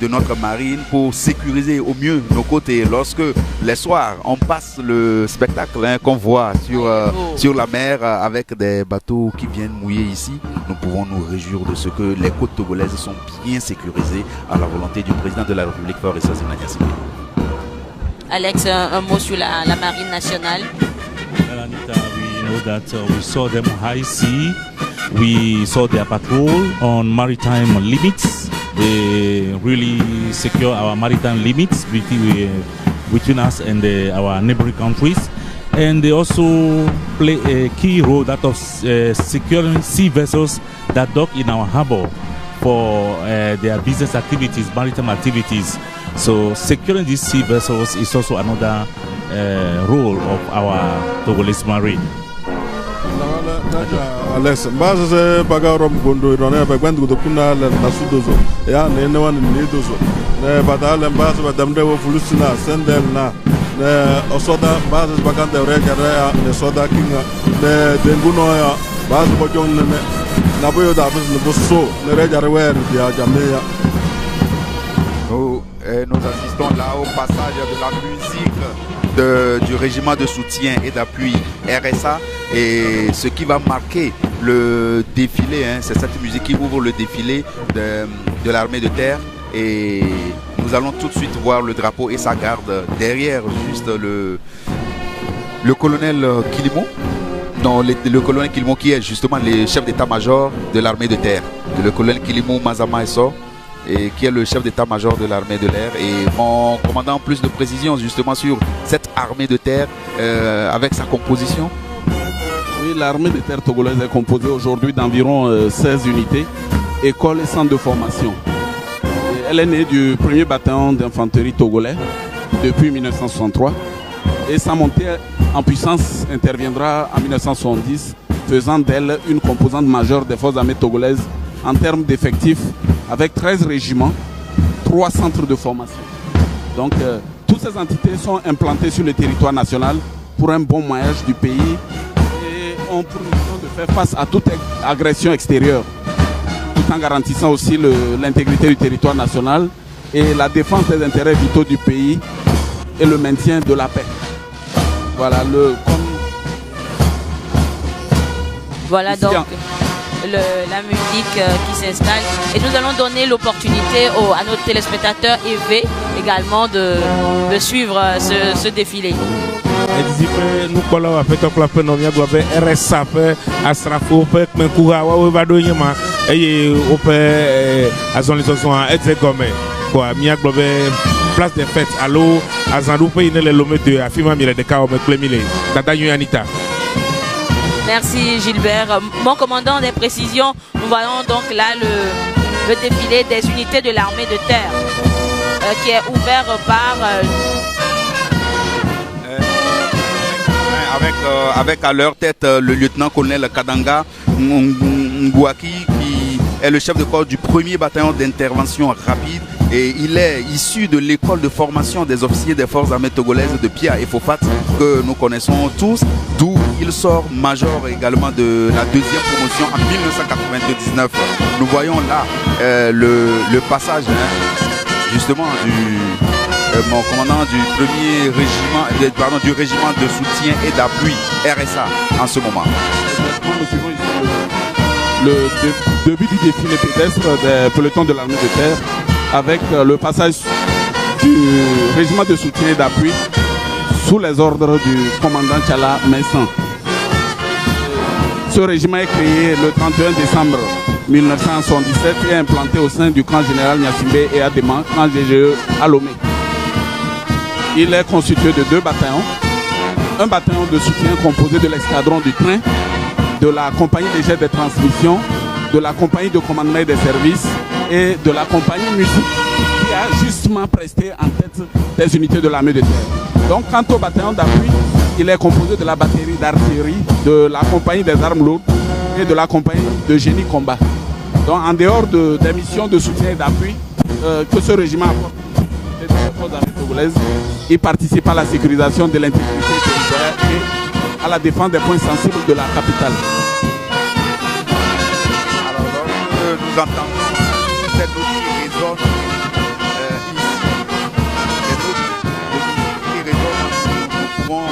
de notre marine pour sécuriser au mieux nos côtés. Lorsque les soirs, on passe le spectacle qu'on voit sur la mer avec des bateaux qui viennent mouiller ici, nous pouvons nous réjouir de ce que les côtes togolaises sont bien sécurisées à la volonté du président de la République, Faure Essasémane. Alex, un mot sur la marine nationale. Well, Anita, we know that we saw them high sea. We saw their patrol on maritime limits. They really secure our maritime limits between us and our neighboring countries. And they also play a key role that of securing sea vessels that dock in our harbor for their business activities, maritime activities. So securing these sea vessels is also another role of our Togolese marine. Alex, mbaze bagarom gondo irone bagwandu dokuna la nasudozo ya nene wan nedozo ne badale mbaze badamde wo fulusina sendel na ne osoda mbaze bagande regara ne soda kinga ne denguno ya mbaze bojong ne na boyo da bus ne bosso ne regara wer dia jameya. Nous assistons là au passage de la musique du régiment de soutien et d'appui RSA, et ce qui va marquer le défilé, c'est cette musique qui ouvre le défilé de l'armée de terre, et nous allons tout de suite voir le drapeau et sa garde derrière juste le colonel Kilimo. Non, le colonel Kilimo qui est justement le chef d'état-major de l'armée de terre, le colonel Kilimo Mazama Esso, et qui est le chef d'état-major de l'armée de l'air, et mon commandant plus de précision justement sur cette armée de terre avec sa composition. Oui, l'armée de terre togolaise est composée aujourd'hui d'environ 16 unités, écoles et centres de formation. Et elle est née du 1er bataillon d'infanterie togolais depuis 1963, et sa montée en puissance interviendra en 1970, faisant d'elle une composante majeure des forces armées togolaises en termes d'effectifs, avec 13 régiments, 3 centres de formation. Donc, toutes ces entités sont implantées sur le territoire national pour un bon maillage du pays et ont pour mission de faire face à toute agression extérieure, tout en garantissant aussi l'intégrité du territoire national et la défense des intérêts vitaux du pays et le maintien de la paix. Voilà donc la musique qui s'installe, et nous allons donner l'opportunité à nos téléspectateurs EV également de suivre ce défilé. Nous collons à fait un peu RSA Astrafo Menkura Wabadoyama et au père Azonison à Edzegome quoi Mia Globe place des fêtes à l'eau à Zandoupe il est le de Afima Mire de Kao Meklemile Tata Anita. Merci Gilbert. Mon commandant, des précisions, nous voyons donc là le défilé des unités de l'armée de terre qui est ouvert par... avec à leur tête le lieutenant-colonel Kadanga Ngouaki, qui est le chef de corps du 1er bataillon d'intervention rapide, et il est issu de l'école de formation des officiers des forces armées togolaises de Pia et Fofat que nous connaissons tous, d'où il sort major également de la deuxième promotion en 1999. Nous voyons là le passage justement mon commandant du premier régiment, du régiment de soutien et d'appui RSA en ce moment. Nous suivons ici le début du défilé pédestre des pelotons de l'armée de terre avec le passage du régiment de soutien et d'appui sous les ordres du commandant Tchala Messan. Ce régiment est créé le 31 décembre 1977 et implanté au sein du camp général Nyassimbe et Adema, camp GGE à Lomé. Il est constitué de 2 bataillons. Un bataillon de soutien composé de l'escadron du train, de la compagnie des jets de transmission, de la compagnie de commandement et des services et de la compagnie musique qui a justement presté en tête des unités de l'armée de terre. Donc quant au bataillon d'appui, il est composé de la batterie d'artillerie, de la compagnie des armes lourdes et de la compagnie de génie combat. Donc en dehors des missions de soutien et d'appui que ce régiment apporte des forces armées togolaises, il participe à la sécurisation de l'intégrité territoriale et à la défense des points sensibles de la capitale. Alors lorsque nous entendons cette note qui résonne nous pouvons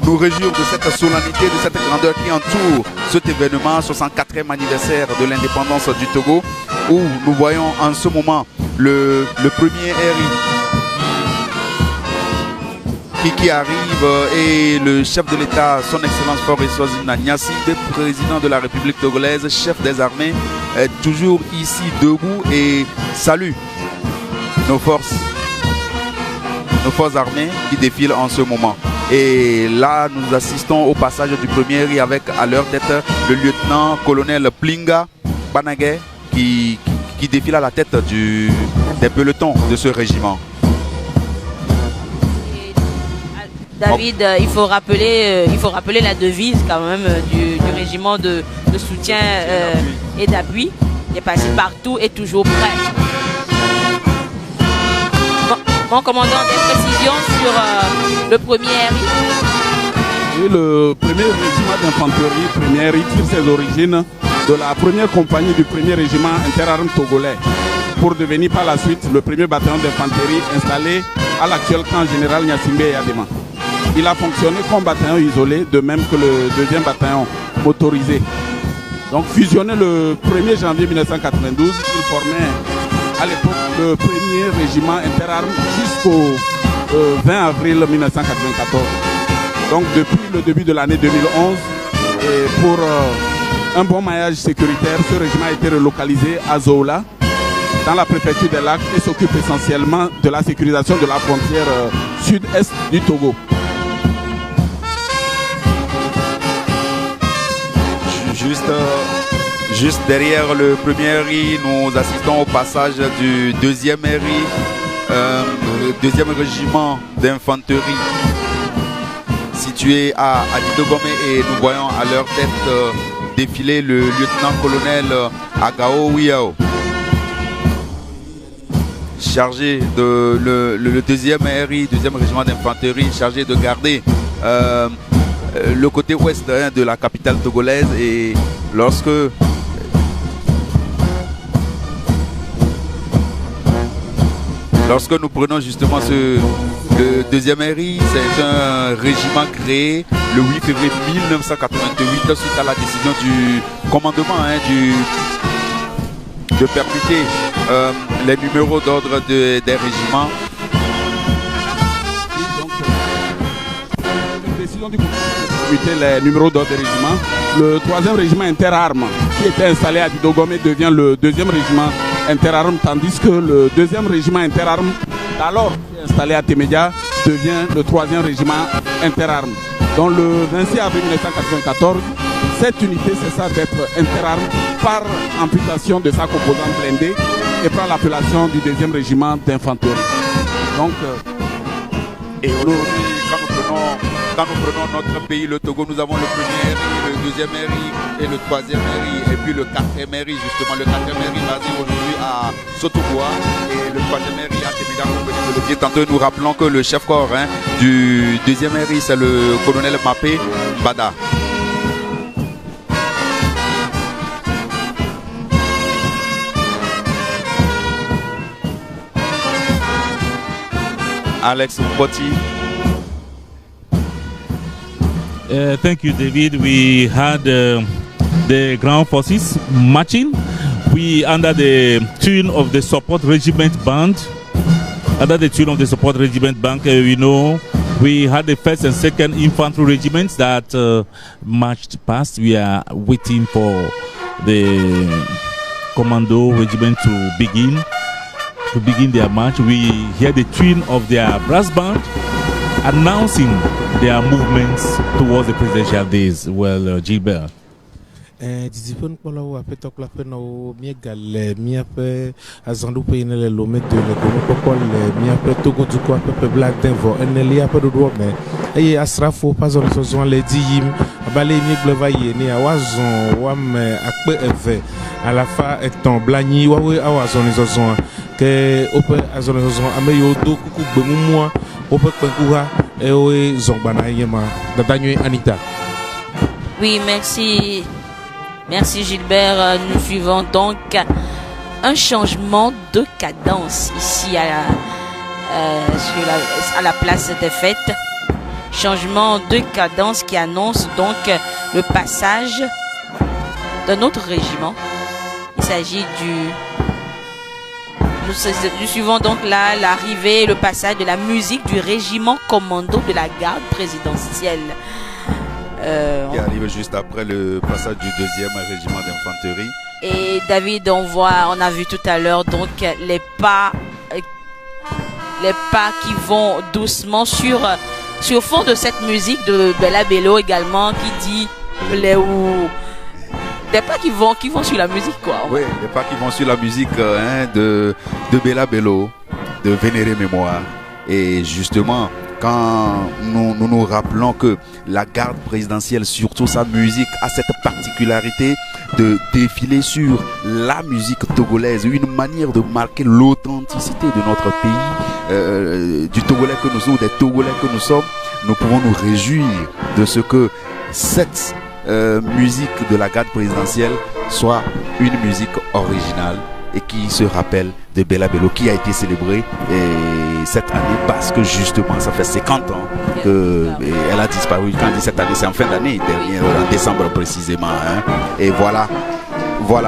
nous réjouir de cette solennité, de cette grandeur qui entoure cet événement, 64e anniversaire de l'indépendance du Togo, où nous voyons en ce moment le premier RI qui arrive et le chef de l'État, son Excellence Faure Eswazina Nyassimbe, président de la République togolaise, chef des armées, est toujours ici debout et salue nos forces armées qui défilent en ce moment. Et là, nous assistons au passage du premier RI avec à leur tête le lieutenant-colonel Plinga Banagé qui défile à la tête des pelotons de ce régiment. David, il faut rappeler la devise quand même du régiment de soutien et d'appui. Il est passé partout et toujours prêt. Mon commandant, des précisions sur le premier RI. Et le premier régiment d'infanterie, premier RI, tire ses origines de la première compagnie du premier régiment interarmes togolais pour devenir par la suite le premier bataillon d'infanterie installé à l'actuel camp général Nyassimbe et Adema. Il a fonctionné comme bataillon isolé, de même que le deuxième bataillon motorisé. Donc fusionné le 1er janvier 1992, il formait à l'époque le premier régiment interarmes jusqu'au 20 avril 1994. Donc depuis le début de l'année 2011, et pour un bon maillage sécuritaire, ce régiment a été relocalisé à Zola, dans la préfecture des Lacs, et s'occupe essentiellement de la sécurisation de la frontière sud-est du Togo. Juste derrière le premier RI, nous assistons au passage du deuxième RI, deuxième régiment d'infanterie situé à Adidogome, et nous voyons à leur tête défiler le lieutenant-colonel Agao Wiao, chargé de le deuxième RI, deuxième régiment d'infanterie, chargé de garder le côté ouest de la capitale togolaise. Et lorsque nous prenons justement le deuxième RI, c'est un régiment créé le 8 février 1988 suite à la décision du commandement de permuter les numéros d'ordre des régiments. Décision du commandement de permuter les numéros d'ordre des régiments. Le 3e régiment interarmes qui était installé à Didogome devient le 2e régiment interarmes, tandis que le 2e régiment interarmes, alors installé à Temedia, devient le 3e régiment interarmes. Donc le 26 avril 1994, cette unité cessa d'être interarmes par amputation de sa composante blindée et prend l'appellation du 2e régiment d'infanterie. Donc, et aujourd'hui, quand nous prenons notre pays, le Togo, nous avons le premier RI, le deuxième RI et le troisième RI, et puis le 4e RI, justement. Le 4e RI basé aujourd'hui à Sotoboa et le 3e RI à Téméda. Tantôt, nous rappelons que le chef corps Du deuxième RI, c'est le colonel Mapé Bada. Alex Mboti. Thank you, David. We had the ground forces marching. We under the tune of the support regiment band. Under the tune of the support regiment band, we know we had the 1st and 2nd infantry regiments that marched past. We are waiting for the commando regiment to begin their march. We hear the tune of their brass band announcing their movements towards the presidential days. Well, Gilbert. Dizipon kola wa petok la pe no miegale miape azandu pe inele lo mete le kono kokole miape togo du ko pe black denvo eneli ape do do me eye asrafo pazon so le diyim abale miegle va yeni awazon wa me akpe eve alafa eton blani wa we awazon zozon ke ope azon zozon ameyo do kuku gbemumua ope penkuha e o zongbana yema dadanyo Anita. Oui, merci. Merci Gilbert. Nous suivons donc un changement de cadence ici à la place des fêtes. Changement de cadence qui annonce donc le passage d'un autre régiment. Il s'agit nous suivons donc là l'arrivée, le passage de la musique du régiment commando de la garde présidentielle. Qui arrive juste après le passage du 2e régiment d'infanterie. Et David, on a vu tout à l'heure donc les pas qui vont doucement sur fond de cette musique de Bella Bello également qui dit des pas qui vont sur la musique quoi. Oui, des pas qui vont sur la musique de Bella Bello, de Vénéré Mémoire. Et justement, quand nous rappelons que la garde présidentielle, surtout sa musique, a cette particularité de défiler sur la musique togolaise, une manière de marquer l'authenticité de notre pays, du Togolais que nous sommes, des Togolais que nous sommes, nous pouvons nous réjouir de ce que cette musique de la garde présidentielle soit une musique originale et qui se rappelle de Bella Bello qui a été célébrée cette année parce que justement ça fait 50 ans qu'elle a disparu. Quand on dit cette année, c'est en fin d'année dernière, en décembre précisément. Et voilà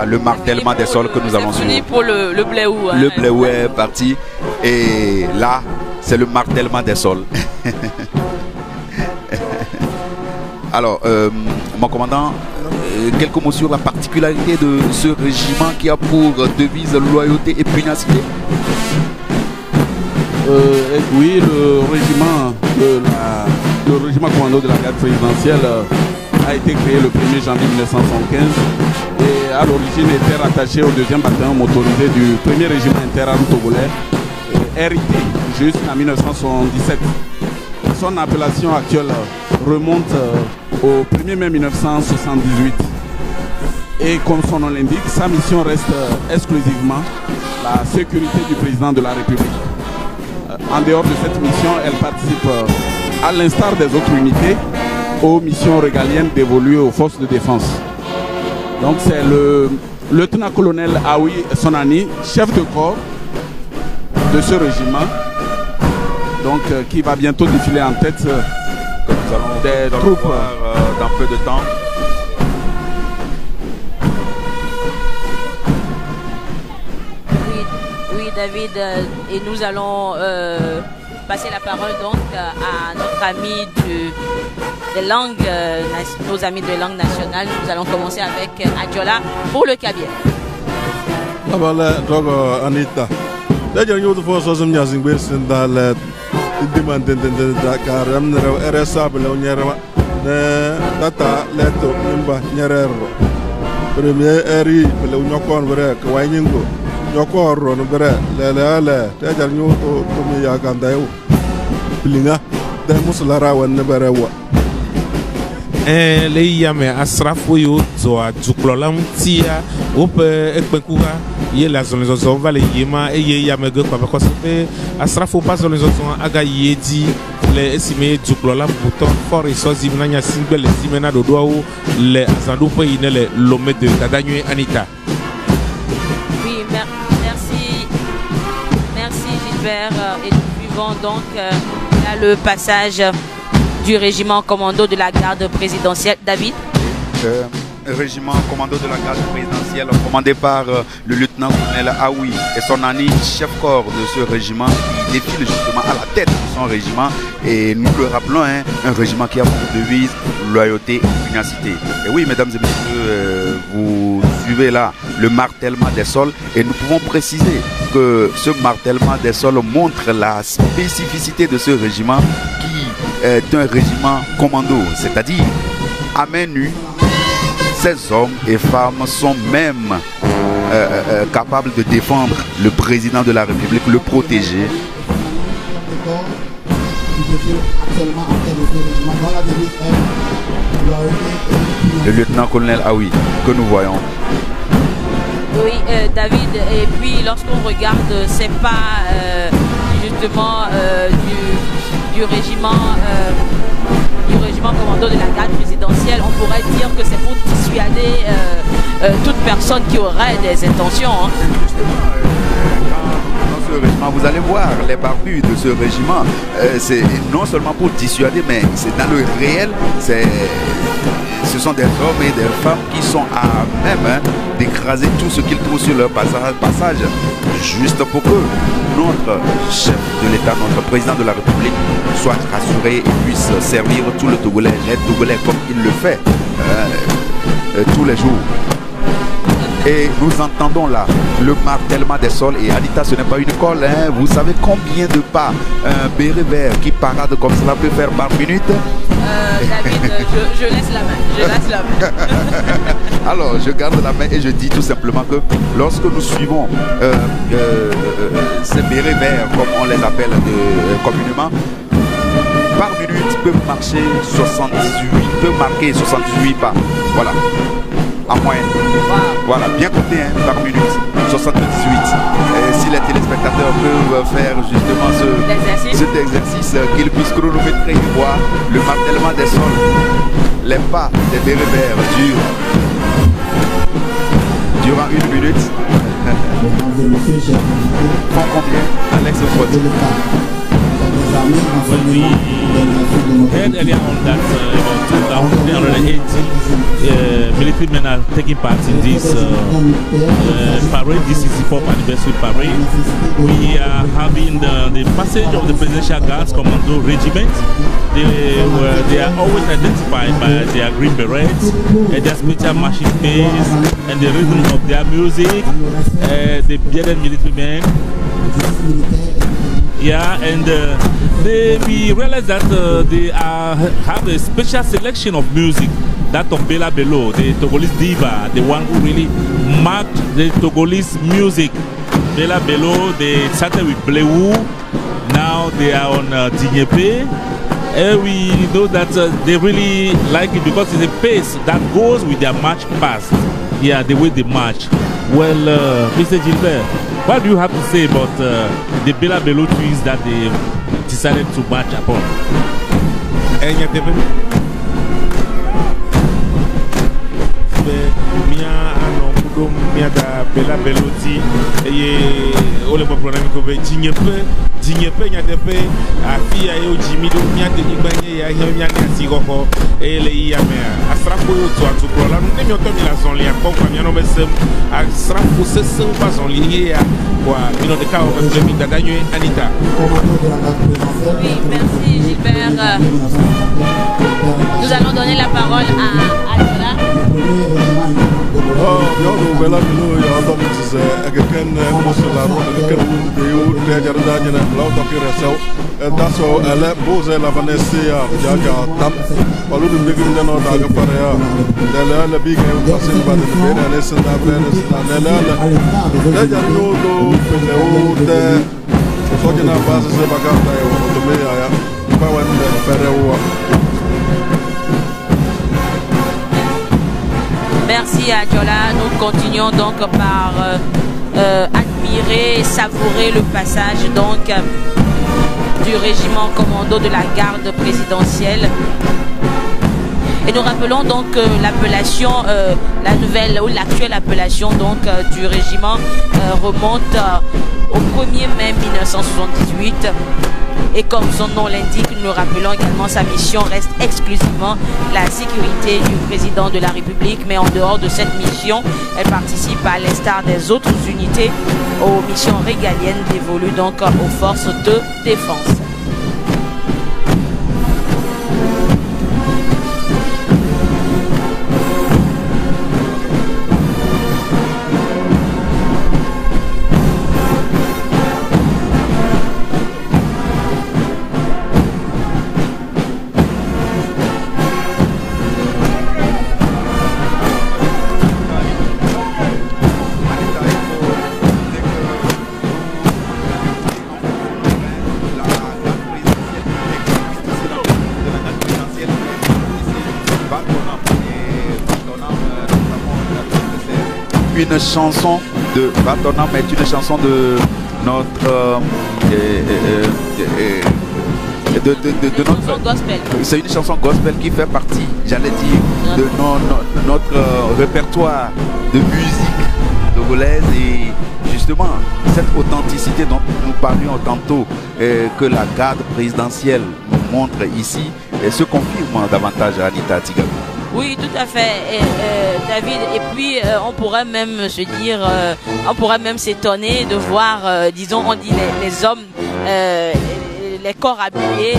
le martèlement des sols que nous avons suivi. Pour le bléou. Le bléou est parti et là c'est le martèlement des sols. Alors, mon commandant, quelques mots sur la particularité de ce régiment qui a pour devise loyauté et pugnacité. Oui, le régiment commando de la garde présidentielle a été créé le 1er janvier 1975 et à l'origine était rattaché au 2e bataillon motorisé du 1er régiment interarmes togolais, hérité jusqu'en 1977. Son appellation actuelle remonte au 1er mai 1978. Et comme son nom l'indique, sa mission reste exclusivement la sécurité du président de la République. En dehors de cette mission, elle participe, à l'instar des autres unités, aux missions régaliennes dévolues aux forces de défense. Donc c'est le lieutenant-colonel Aoui Sonani, chef de corps de ce régiment, donc qui va bientôt défiler en tête des troupes dans peu de temps. Oui, David, et nous allons passer la parole donc à notre ami des langues, nos amis de langue nationale. Nous allons commencer avec Adjola pour le Kabyle. Anita, d'ailleurs, nous devons faire un peu de demande de Dakar, RSA, Data, Leto, Nimba, Nyerero, Premier Eri, Leunion, Verek, Wainingo, Yoko, Nobere, Lele, Tajar New to me Yagandayo, Pilinga, the Musulara, and Neberewa. Le yame asrafo yo zoa duklolam tia ope ekpekuga yé la zone les on va les yéma et yé yamege quoi parce que asrafo pas zone les aga yé di les estimés du glola bouton fort et so zimnanya single les simena do doau les azandu po yine les lomé de Tadanyue Anita. Oui, merci Gilbert. Et nous suivons donc là, le passage du régiment commando de la garde présidentielle. David. Régiment commando de la garde présidentielle commandé par le lieutenant-colonel Aoui et son ami chef-corps de ce régiment qui défile justement à la tête de son régiment et nous le rappelons, un régiment qui a pour devise loyauté et pugnacité. Et oui, mesdames et messieurs, vous suivez là le martèlement des sols et nous pouvons préciser que ce martèlement des sols montre la spécificité de ce régiment qui est un régiment commando, c'est-à-dire à main nue. Ces hommes et femmes sont même capables de défendre le président de la République, le protéger. Le lieutenant-colonel Aoui, que nous voyons. Oui, David, et puis lorsqu'on regarde, c'est pas justement du régiment commando de la garde présidentielle, on pourrait dire que c'est pour dissuader toute personne qui aurait des intentions. Dans ce régiment, vous allez voir les barbus de ce régiment, c'est non seulement pour dissuader, mais c'est dans le réel, ce sont des hommes et des femmes qui sont à même d'écraser tout ce qu'ils trouvent sur leur passage, juste pour que notre chef de l'État, notre président de la République soit rassuré et puisse servir tout le Togolais, les Togolais comme il le fait tous les jours. Et nous entendons là le martèlement des sols. Et Anita, ce n'est pas une colle, vous savez combien de pas un béret vert qui parade comme cela peut faire par minute? David, je laisse la main. Alors, je garde la main et je dis tout simplement que lorsque nous suivons ces bérets verts, comme on les appelle communément, par minute peuvent marcher 78 pas. Voilà. En moyenne. Wow. Voilà, bien compté par minute, 78. Et si les téléspectateurs peuvent faire justement cet exercice, qu'ils puissent chronométrer et voir le martèlement des sols, les pas des bérets verts durant 1 minute. Font combien, Alex Frotte? When we heard earlier on that about 280 military men are taking part in this parade, this 64th anniversary parade. We are having the passage of the Presidential Guards Commando Regiment. They are always identified by their green berets, their special marching pace, and the rhythm of their music, the bearded military men. Yeah, and we realize that they have a special selection of music. That of Bela Bello, the Togolese diva, the one who really marked the Togolese music. Bela Bello, they started with Blewu, now they are on Dinyepe. We know that they really like it because it's a pace that goes with their march past. Yeah, the way they march. Well, Mr. Gilbert, what do you have to say about the Bela Bello trees that they decided to march upon? Mia da Bela Beloti et ole bo problème ko be Dinyepe nya depe afia yo Jimmy do nya de igbanye ya he nya ni asigoko ele ya me asrafo yo to atukro la ne mi otomi la zon li akoko mi no besem asrafo sese ba zon li ya kwa ino de ka o be Tadanyue Anita. Oui, merci Gilbert. Nous allons donner la parole à Alfred. Yo Bela Bello yo do mutse agaken musula ro agaken de yo de jarda jena law to kire sew daso ele boze la Vanessa jaja tam walu dum de gim no da ga pare ya dele le bi ga pasin ba de bena ne sna bena sna dele le jarno do pele o de so jena base se bagata yo do me ya pa wan de pere o. Merci à Diola. Nous continuons donc par admirer et savourer le passage donc du régiment commando de la garde présidentielle. Et nous rappelons donc l'appellation, la nouvelle ou l'actuelle appellation donc du régiment remonte au 1er mai 1978. Et comme son nom l'indique, nous rappelons également sa mission reste exclusivement la sécurité du président de la République. Mais en dehors de cette mission, elle participe à l'instar des autres unités aux missions régaliennes dévolues donc aux forces de défense. Une chanson de Batonam est une chanson de notre notre gospel. C'est une chanson gospel qui fait partie, j'allais dire, de notre répertoire de musique togolaise. Et justement, cette authenticité dont nous parlions tantôt, que la garde présidentielle nous montre ici, se confirme davantage à Anita Tigakou. Oui, tout à fait, David. Et puis, on pourrait même se dire, on pourrait même s'étonner de voir, disons, on dit les hommes, les corps habillés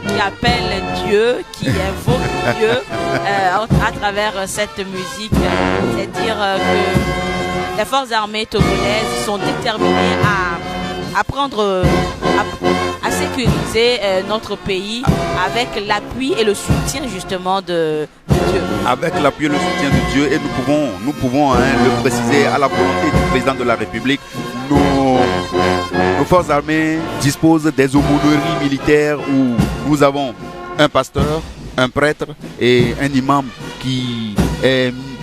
qui appellent Dieu, qui invoquent Dieu à travers cette musique. C'est-à-dire que les forces armées togolaises sont déterminées à prendre... à sécuriser notre pays avec l'appui et le soutien justement de Dieu. Avec l'appui et le soutien de Dieu, et nous pouvons le préciser à la volonté du président de la République, nos forces armées disposent des aumôneries militaires où nous avons un pasteur, un prêtre et un imam qui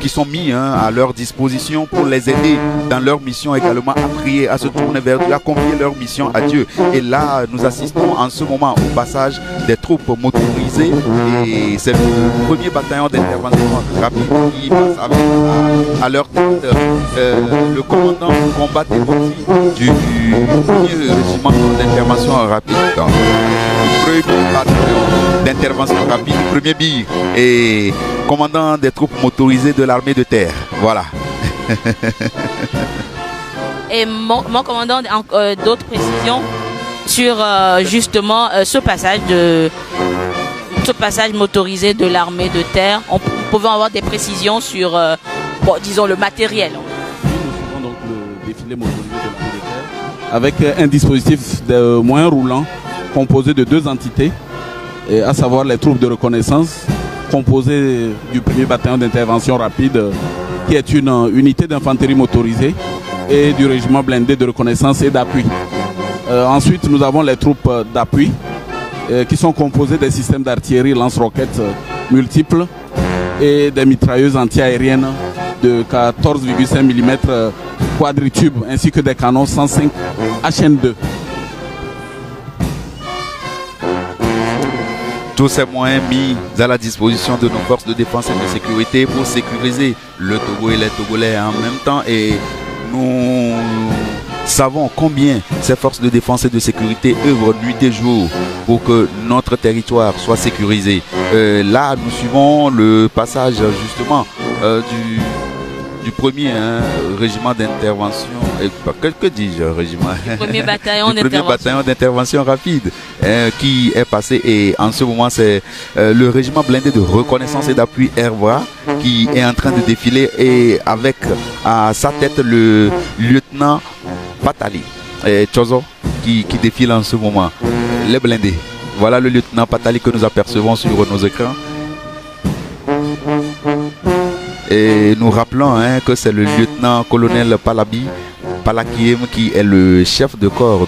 sont mis à leur disposition pour les aider dans leur mission, également à prier, à se tourner vers Dieu, à confier leur mission à Dieu. Et là, nous assistons en ce moment au passage des troupes motorisées, et c'est le premier bataillon d'intervention rapide qui passe avec à leur tête le commandant du combat du premier régiment d'intervention rapide. Le premier bataillon d'intervention rapide, le premier BIR, et commandant des troupes motorisées de l'armée de terre. Voilà. Et mon commandant, d'autres précisions sur justement ce passage motorisé de l'armée de terre. On pouvait avoir des précisions sur, disons, le matériel. Nous suivons donc le défilé motorisé de l'armée de terre avec un dispositif de moyens roulants composé de 2 entités, à savoir les troupes de reconnaissance, composé du premier bataillon d'intervention rapide, qui est une unité d'infanterie motorisée, et du régiment blindé de reconnaissance et d'appui. Ensuite, nous avons les troupes d'appui, qui sont composées des systèmes d'artillerie lance-roquettes multiples et des mitrailleuses anti-aériennes de 14,5 mm quadritube, ainsi que des canons 105 HN2. Tous ces moyens mis à la disposition de nos forces de défense et de sécurité pour sécuriser le Togo et les Togolais en même temps. Et nous savons combien ces forces de défense et de sécurité œuvrent nuit et jour pour que notre territoire soit sécurisé. Là, nous suivons le passage justement du premier régiment d'intervention, que dis-je, régiment, du premier bataillon d'intervention rapide qui est passé, et en ce moment c'est le régiment blindé de reconnaissance et d'appui Herbra qui est en train de défiler, et avec à sa tête le lieutenant Patali Chozo qui défile en ce moment, les blindés. Voilà le lieutenant Patali que nous apercevons sur nos écrans. Et nous rappelons que c'est le lieutenant-colonel Palakiem qui est le chef de corps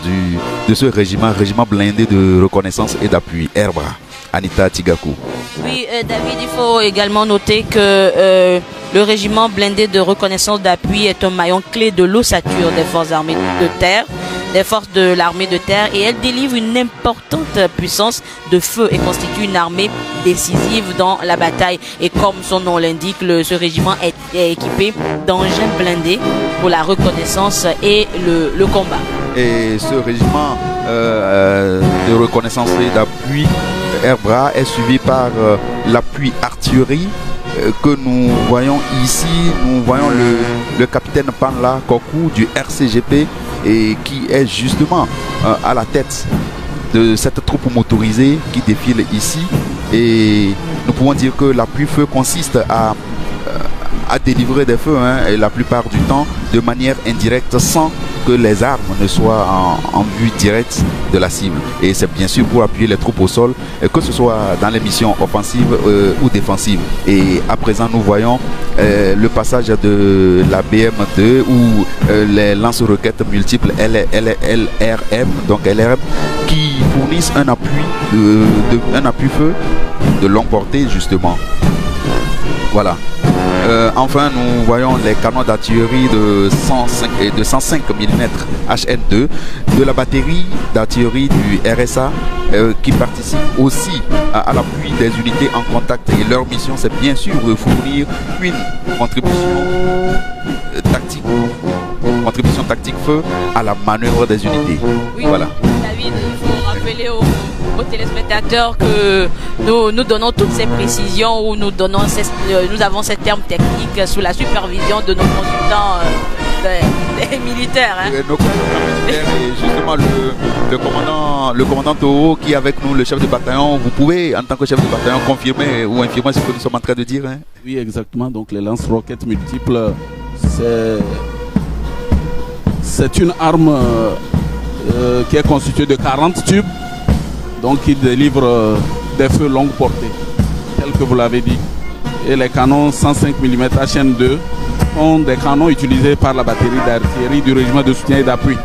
de ce régiment blindé de reconnaissance et d'appui Herbra. Anita Tigakou. Oui, David, il faut également noter que le régiment blindé de reconnaissance d'appui est un maillon clé de l'ossature des forces armées de terre, des forces de l'armée de terre, et elle délivre une importante puissance de feu et constitue une armée décisive dans la bataille. Et comme son nom l'indique, ce régiment est équipé d'engins blindés pour la reconnaissance et le combat. Et ce régiment de reconnaissance et d'appui Herbra est suivi par l'appui artillerie que nous voyons ici. Nous voyons le capitaine Panla Kokou du RCGP et qui est justement à la tête de cette troupe motorisée qui défile ici. Et nous pouvons dire que l'appui feu consiste à délivrer des feux, et la plupart du temps de manière indirecte, sans que les armes ne soient en vue directe de la cible. Et c'est bien sûr pour appuyer les troupes au sol, que ce soit dans les missions offensives ou défensives. Et à présent, nous voyons le passage de la BM2 ou les lance-roquettes multiples LRM, donc LRM, qui fournissent un appui feu de longue portée justement. Voilà. Enfin, nous voyons les canons d'artillerie de 105 mm HN2 de la batterie d'artillerie du RSA qui participe aussi à l'appui des unités en contact. Et leur mission, c'est bien sûr de fournir une contribution tactique feu à la manœuvre des unités. Oui, voilà. David, il faut rappeler aux téléspectateurs que nous donnons toutes ces précisions, où nous avons ces termes techniques sous la supervision de nos consultants des militaires. Nos militaires et justement le commandant Toro qui est avec nous, le chef de bataillon. Vous pouvez, en tant que chef de bataillon, confirmer ou infirmer ce que nous sommes en train de dire. Oui, exactement. Donc les lance-roquettes multiples, c'est une arme qui est constituée de 40 tubes, donc qui délivre des feux longue portée, tel que vous l'avez dit. Et les canons 105 mm HN2 sont des canons utilisés par la batterie d'artillerie du régiment de soutien et d'appui,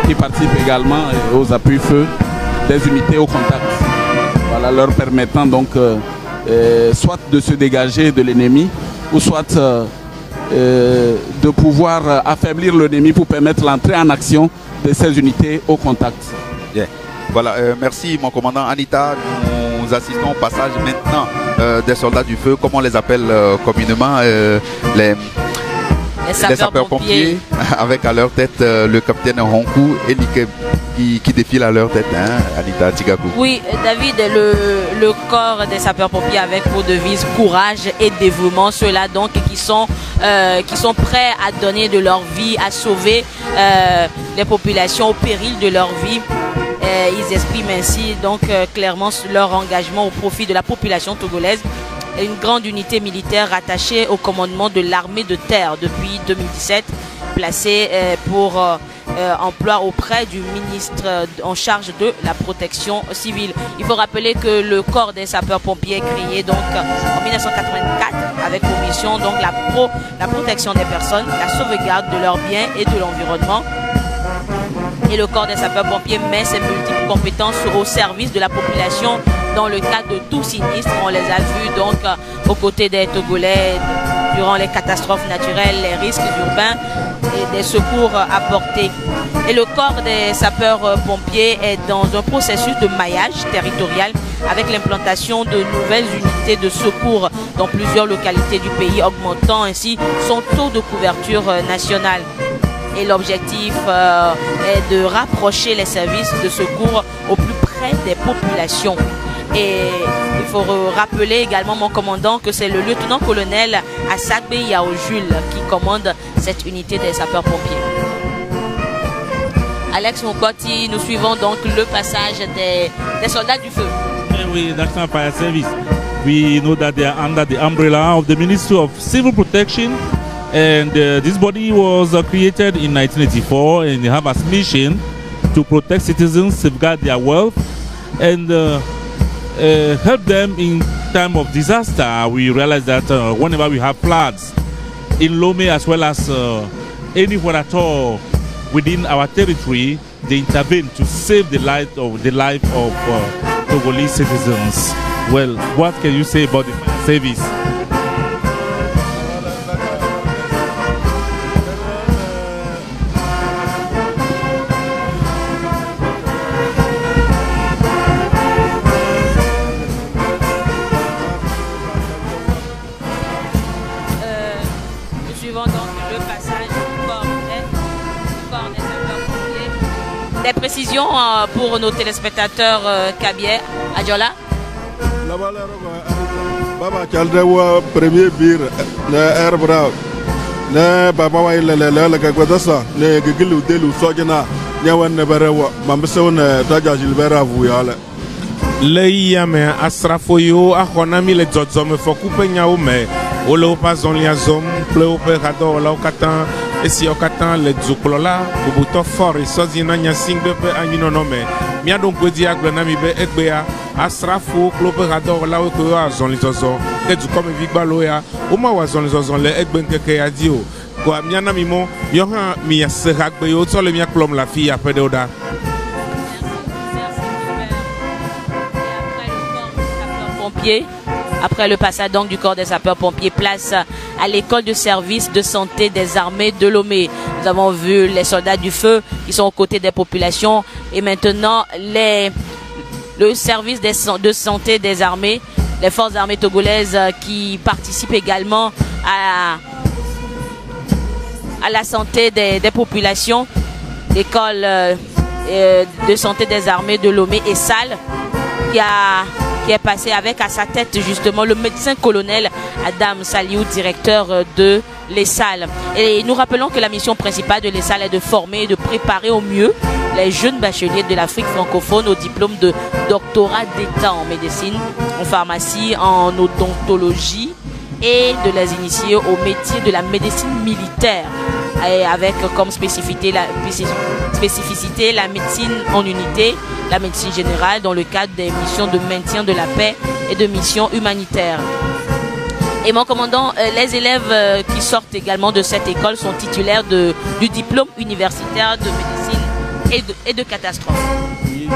qui participe également aux appuis feu des unités au contact. Voilà, leur permettant donc soit de se dégager de l'ennemi, ou soit de pouvoir affaiblir l'ennemi pour permettre l'entrée en action de ces unités au contact. Yeah. Voilà, merci mon commandant. Anita, nous assistons au passage maintenant des soldats du feu, comme on les appelle communément, les sapeurs-pompiers, avec à leur tête le capitaine Honkou et Nike qui défile à leur tête, Anita Tigaku. Oui, David, le corps des sapeurs-pompiers avec pour devise courage et dévouement, ceux-là donc qui sont prêts à donner de leur vie, à sauver les populations au péril de leur vie. Ils expriment ainsi donc clairement leur engagement au profit de la population togolaise. Une grande unité militaire rattachée au commandement de l'armée de terre depuis 2017, placée pour emploi auprès du ministre en charge de la protection civile. Il faut rappeler que le corps des sapeurs-pompiers est créé donc en 1984 avec pour mission donc la protection des personnes, la sauvegarde de leurs biens et de l'environnement. Et le corps des sapeurs-pompiers met ses multiples compétences au service de la population dans le cadre de tout sinistre. On les a vus donc aux côtés des Togolais durant les catastrophes naturelles, les risques urbains et des secours apportés. Et le corps des sapeurs-pompiers est dans un processus de maillage territorial avec l'implantation de nouvelles unités de secours dans plusieurs localités du pays, augmentant ainsi son taux de couverture nationale. Et l'objectif est de rapprocher les services de secours au plus près des populations. Et il faut rappeler également, mon commandant, que c'est le lieutenant-colonel Assagbe Yao Jules qui commande cette unité des sapeurs-pompiers. Alex Mokoti, nous suivons donc le passage des soldats du feu. Oui, National Fire Service. We know that they are under the umbrella of the Ministry of Civil Protection. And this body was created in 1984, and they have as mission to protect citizens, safeguard their wealth, and help them in time of disaster. We realize that whenever we have floods in Lome as well as anywhere at all within our territory, they intervene to save the life of Togolese citizens. Well, what can you say about the fire service? Nous suivons donc le passage du corps des sapeurs-pompiers. Des précisions pour nos téléspectateurs Kabier, Adjola. Baba Chaldewa, premier bir, ne Airbra, ne Baba Wailele, Gagodasa, ne Gigilu Delu Sojana, Yawan Neberewa, Mambeson, Taja Gilbera Vuyale. Leiyame asrafoyo akonami le dzɔdzɔme fɔkuƒe nyawo me wole woƒe azɔlia zɔm kple woƒe hadɔwɔlawo katã esi wo katã le dzokplɔla bobotɔ fɔri sɔzi na nyasingbe ƒe anyinɔnɔ me míaɖo ŋgɔdzi agblɔ na mi be egbea asrafowo kple woƒe hadɔwɔlawo ke wo azɔlizɔzɔ ke dukɔmevi gbalowo ya womawɔ azɔlizɔzɔ le egbe ŋkeke ya dzi o ko míana mi mɔ míawo hã miase hagbe yiwo tsɔ le míakplɔm le afi ya ƒe ɖewo ɖa. Après le passage donc du corps des sapeurs-pompiers, place à l'école de service de santé des armées de Lomé. Nous avons vu les soldats du feu qui sont aux côtés des populations et maintenant le service de santé des armées, les forces armées togolaises qui participent également à la santé des populations. L'école de santé des armées de Lomé et Sal qui est passé avec à sa tête justement le médecin colonel Adam Saliou, directeur de l'ESSAL. Et nous rappelons que la mission principale de l'ESSAL est de former et de préparer au mieux les jeunes bacheliers de l'Afrique francophone au diplôme de doctorat d'État en médecine, en pharmacie, en odontologie et de les initier au métier de la médecine militaire et avec comme spécificité la médecine en unité, la médecine générale dans le cadre des missions de maintien de la paix et de missions humanitaires. Et mon commandant, les élèves qui sortent également de cette école sont titulaires du diplôme universitaire de médecine et de catastrophe. Oui,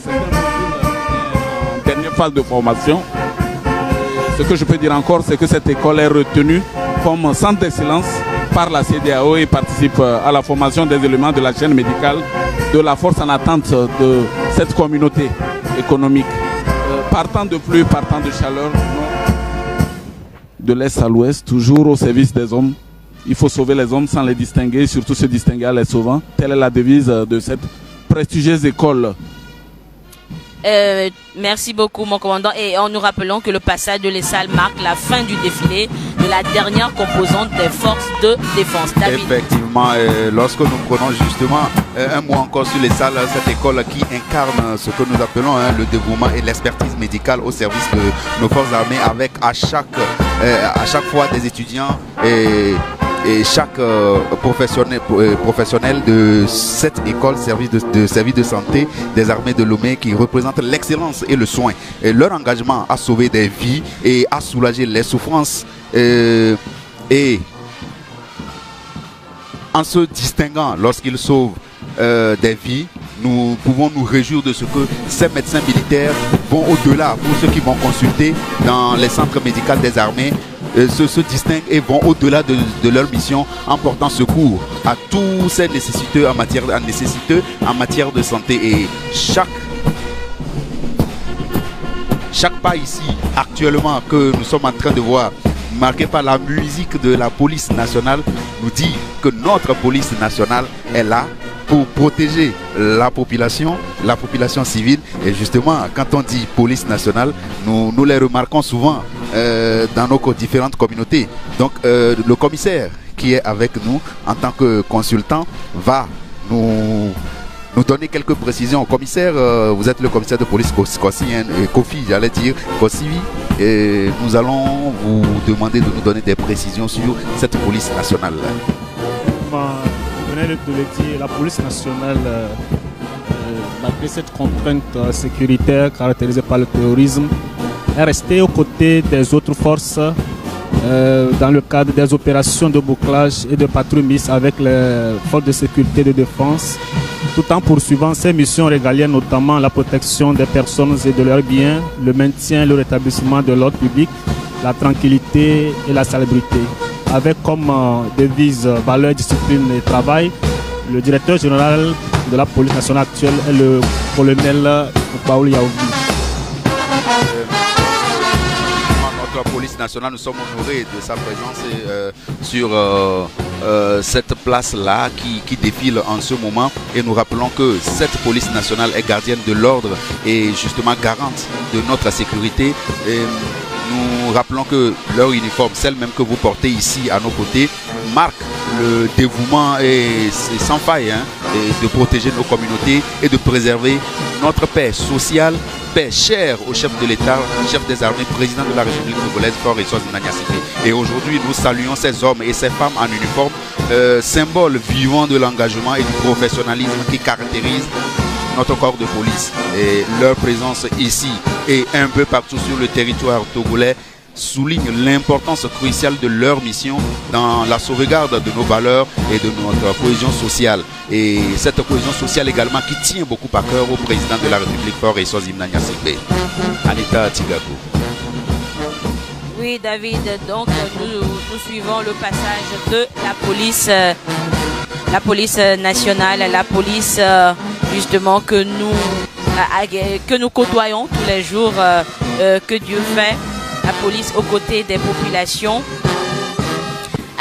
c'est en dernière phase de formation. Ce que je peux dire encore, c'est que cette école est retenue comme centre d'excellence par la CEDEAO et participe à la formation des éléments de la chaîne médicale de la force en attente de cette communauté économique. Partant de pluie, partant de chaleur, de l'est à l'ouest, toujours au service des hommes. Il faut sauver les hommes sans les distinguer, surtout se distinguer en les sauvant. Telle est la devise de cette prestigieuse école. Merci beaucoup mon commandant et nous rappelons que le passage de l'ESSAL marque la fin du défilé de la dernière composante des forces de défense. David. Effectivement, lorsque nous prenons justement un mot encore sur l'ESSAL, cette école qui incarne ce que nous appelons le dévouement et l'expertise médicale au service de nos forces armées avec à chaque fois des étudiants et chaque professionnel de cette école service de santé des armées de Lomé qui représente l'excellence et le soin. Et leur engagement à sauver des vies et à soulager les souffrances et en se distinguant lorsqu'ils sauvent des vies, nous pouvons nous réjouir de ce que ces médecins militaires vont au-delà pour ceux qui vont consulter dans les centres médicaux des armées. Se distinguent et vont au-delà de leur mission en portant secours à tous ces nécessiteux en matière de santé. Et chaque pas ici actuellement que nous sommes en train de voir marqué par la musique de la police nationale nous dit que notre police nationale est là pour protéger la population civile. Et justement, quand on dit police nationale, nous les remarquons souvent dans nos différentes communautés. Donc le commissaire qui est avec nous en tant que consultant va nous donner quelques précisions. Commissaire, vous êtes le commissaire de police Kofi, j'allais dire Kofi, et nous allons vous demander de nous donner des précisions sur cette police nationale. Vous venez de le dire, la police nationale, malgré cette contrainte sécuritaire caractérisée par le terrorisme, est restée aux côtés des autres forces dans le cadre des opérations de bouclage et de patrouille avec les forces de sécurité et de défense tout en poursuivant ses missions régaliennes, notamment la protection des personnes et de leurs biens, le maintien et le rétablissement de l'ordre public, la tranquillité et la salubrité. Avec comme devise valeur, discipline et travail, le directeur général de la police nationale actuelle est le colonel Paul Yaoui. Notre police nationale, nous sommes honorés de sa présence sur cette place-là qui défile en ce moment. Et nous rappelons que cette police nationale est gardienne de l'ordre et justement garante de notre sécurité. Et nous rappelons que leur uniforme, celle même que vous portez ici à nos côtés, marque le dévouement et sans faille et de protéger nos communautés et de préserver notre paix sociale, paix chère au chef de l'État, chef des armées, président de la République togolaise, Faure Essoise Nanyasike. Et aujourd'hui, nous saluons ces hommes et ces femmes en uniforme, symbole vivant de l'engagement et du professionnalisme qui caractérise notre corps de police. Et leur présence ici et un peu partout sur le territoire togolais souligne l'importance cruciale de leur mission dans la sauvegarde de nos valeurs et de notre cohésion sociale. Et cette cohésion sociale également qui tient beaucoup à cœur au président de la République, Faure Essoise Nanyasike. Anita Tigago. Oui, David, donc nous suivons le passage de la police nationale, la police justement que nous côtoyons tous les jours, que Dieu fait. La police aux côtés des populations.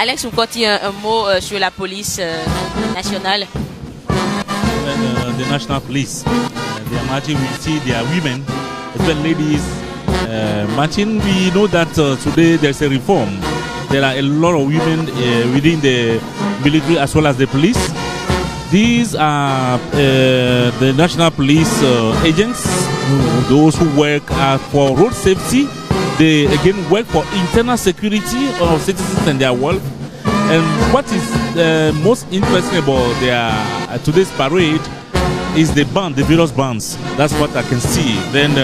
Alex, vous continuez un mot sur la police nationale. The national police, they are marching. We see there are women, as well ladies marching. We know that today there's a reform. There are a lot of women within the military as well as the police. These are the national police agents, those who work for road safety. They again work for internal security of citizens and their wealth. And what is most interesting about today's parade is the band, the various bands. That's what I can see. Then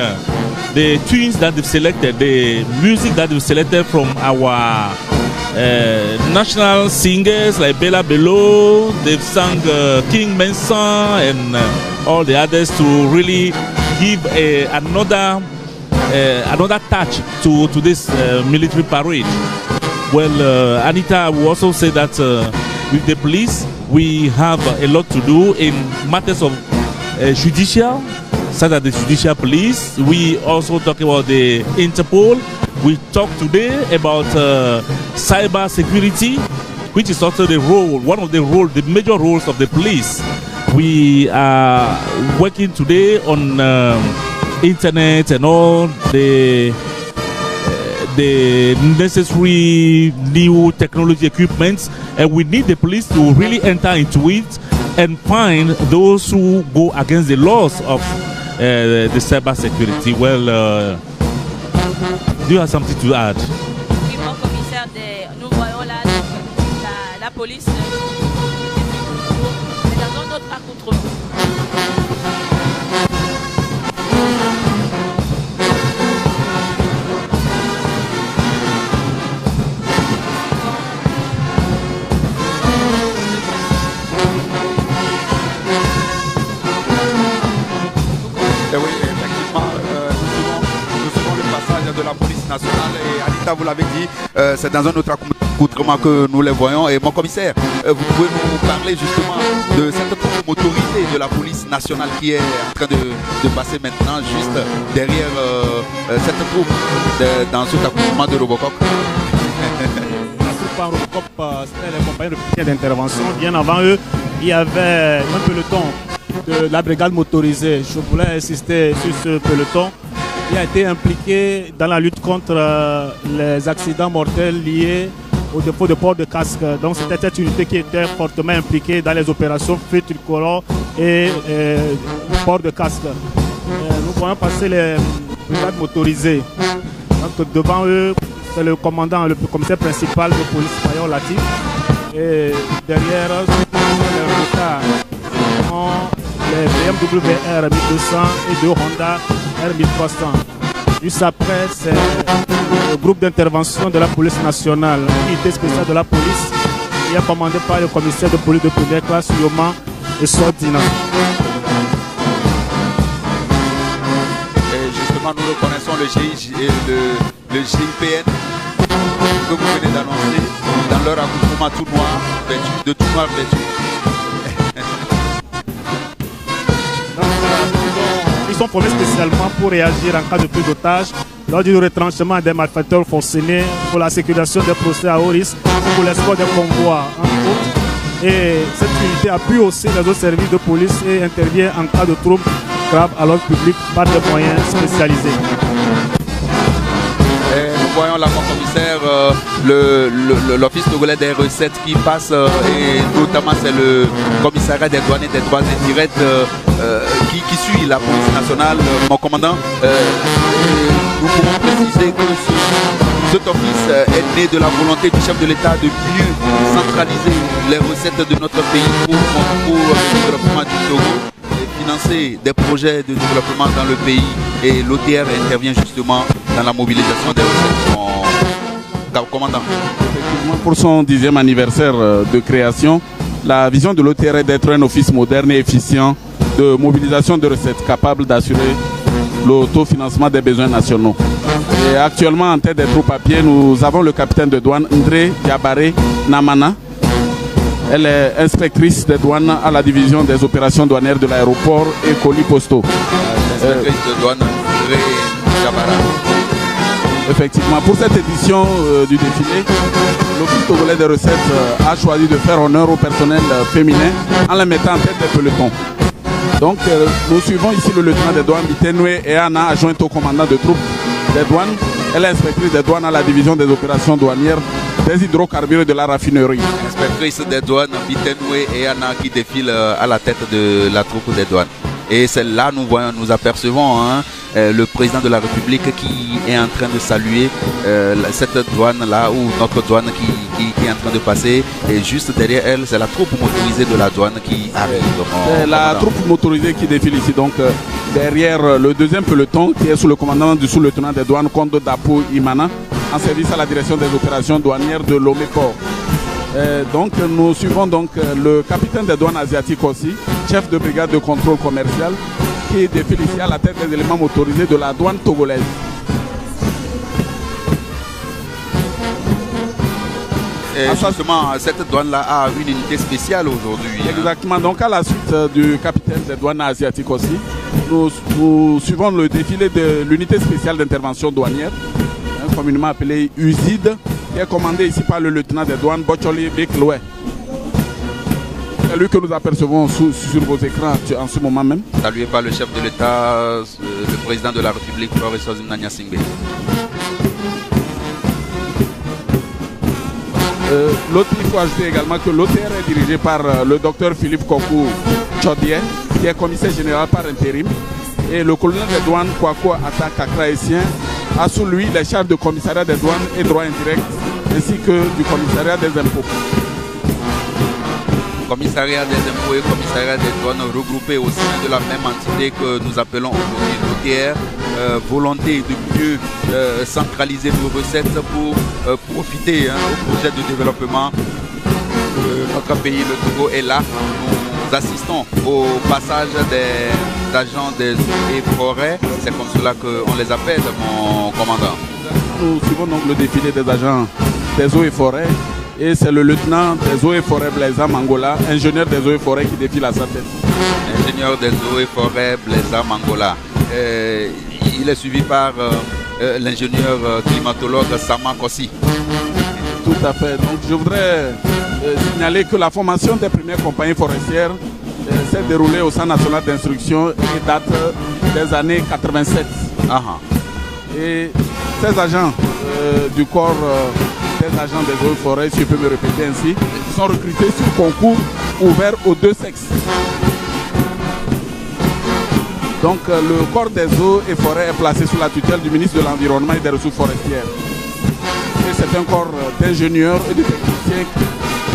the tunes that they've selected, the music that they've selected from our national singers like Bella Bello. They've sung King Mensa and all the others to really give another touch to this military parade. Well, Anita will also say that with the police, we have a lot to do in matters of judicial, such as the judicial police. We also talk about the Interpol. We talk today about cyber security, which is also one of the major roles of the police. We are working today on internet and all the necessary new technology equipments, and we need the police to really enter into it and find those who go against the laws of the cyber security. Well, do you have something to add? Oui, mon commissaire, nous voyons là la police dans un autre accoutrement. De la police nationale et Anita, vous l'avez dit, c'est dans un autre accoutrement que nous les voyons. Et mon commissaire, vous pouvez nous parler justement de cette troupe motorisée de la police nationale qui est en train de passer maintenant juste derrière cette troupe dans cet accoutrement de Robocop. La troupe Robocop, c'était les compagnies républicaines d'intervention. Bien avant eux, il y avait un peloton de la brigade motorisée. Je voulais insister sur ce peloton. Il a été impliqué dans la lutte contre les accidents mortels liés au défaut de port de casque. Donc c'était cette unité qui était fortement impliquée dans les opérations feu tricolore et port de casque. Nous voyons passer les brigades motorisées. Donc devant eux, c'est le commandant, le commissaire principal de police, Mayor Latif. Et derrière, les retards, les BMW R1200 et deux Honda R1300. Juste après, c'est le groupe d'intervention de la police nationale, unité spéciale de la police, qui est commandé par le commissaire de police de première classe, Yoma et Sortina. Et justement, nous reconnaissons le GIPN que vous venez d'annoncer dans leur accoutrement tout noir, de tout noir vêtu. Ils sont formés spécialement pour réagir en cas de prise d'otage, lors du retranchement des malfaiteurs forcenés, pour la sécurisation des procès à haut risque, pour l'escort des convois, entre autres. Et cette unité appuie aussi les autres services de police et intervient en cas de troubles graves à l'ordre public par des moyens spécialisés. Nous voyons là, mon commissaire, l'Office togolais des recettes qui passe, et notamment c'est le commissariat des douanes et des droits indirects qui suit la police nationale. Mon commandant, nous pouvons préciser que cet office est né de la volonté du chef de l'État de mieux centraliser les recettes de notre pays pour le développement du Togo et financer des projets de développement dans le pays. Et l'OTR intervient justement dans la mobilisation des recettes. Commandant. Pour son 10e anniversaire de création, la vision de l'OTR est d'être un office moderne et efficient de mobilisation de recettes capable d'assurer l'autofinancement des besoins nationaux. Et actuellement, en tête des troupes à pied, nous avons le capitaine de douane Ndré Diabaré Namana. Elle est inspectrice des douanes à la division des opérations douanières de l'aéroport et colis postaux. Inspectrice de douane Ndré Diabara. Effectivement, pour cette édition du défilé, l'Office togolais des recettes a choisi de faire honneur au personnel féminin en les mettant en tête des pelotons. Donc, nous suivons ici le lieutenant des douanes Bitenwe et Anna, adjointe au commandant de troupes des douanes. Elle est inspectrice des douanes à la division des opérations douanières des hydrocarbures et de la raffinerie. Inspectrice des douanes Bitenwe et Anna qui défilent à la tête de la troupe des douanes. Et c'est là nous apercevons le président de la République qui est en train de saluer cette douane-là, ou notre douane qui est en train de passer. Et juste derrière elle, c'est la troupe motorisée de la douane qui arrive. C'est la troupe motorisée qui défile ici. Donc derrière le deuxième peloton qui est sous le commandement du sous-lieutenant des douanes, Kondo Dapo Imana, en service à la direction des opérations douanières de Lomé-Port. Donc nous suivons donc le capitaine des douanes asiatiques aussi, chef de brigade de contrôle commercial, qui défile ici à la tête des éléments motorisés de la douane togolaise. Et justement, cette douane-là a une unité spéciale aujourd'hui. Exactement, donc à la suite du capitaine des douanes asiatiques aussi, nous suivons le défilé de l'unité spéciale d'intervention douanière, communément appelée USID, qui est commandé ici par le lieutenant des douanes Bocholi Bekloué. C'est lui que nous apercevons sur vos écrans en ce moment même. Salué par le chef de l'État, le président de la République, professeur Zimnania Singbe. Il faut ajouter également que l'OTR est dirigé par le docteur Philippe Kokou Tchodier, qui est commissaire général par intérim, et le colonel des douanes Kwako Ata Kakraïsien a sous lui les charges de commissariat des douanes et droits indirects, ainsi que du commissariat des impôts. Commissariat des impôts et commissariat des douanes regroupés au sein de la même entité que nous appelons aujourd'hui l'OTR. Volonté de mieux centraliser nos recettes pour profiter au projet de développement de notre pays, le Togo. Et là, nous assistons au passage des agents des eaux et forêts. C'est comme cela qu'on les appelle, mon commandant. Nous suivons donc le défilé des agents des eaux et forêts. Et c'est le lieutenant des eaux et forêts Blaisa Mangola, ingénieur des eaux et forêts, qui défile à sa tête. Ingénieur des eaux et forêts Blaisa Mangola. Il est suivi par l'ingénieur climatologue Sama Kossi. Tout à fait. Donc je voudrais signaler que la formation des premières compagnies forestières s'est déroulée au Centre national d'instruction et date des années 87. Et ces agents du corps des agents des eaux et forêts, si je peux me répéter ainsi, sont recrutés sur concours ouvert aux deux sexes. Donc le corps des eaux et forêts est placé sous la tutelle du ministre de l'Environnement et des Ressources forestières. Et c'est un corps d'ingénieurs et de techniciens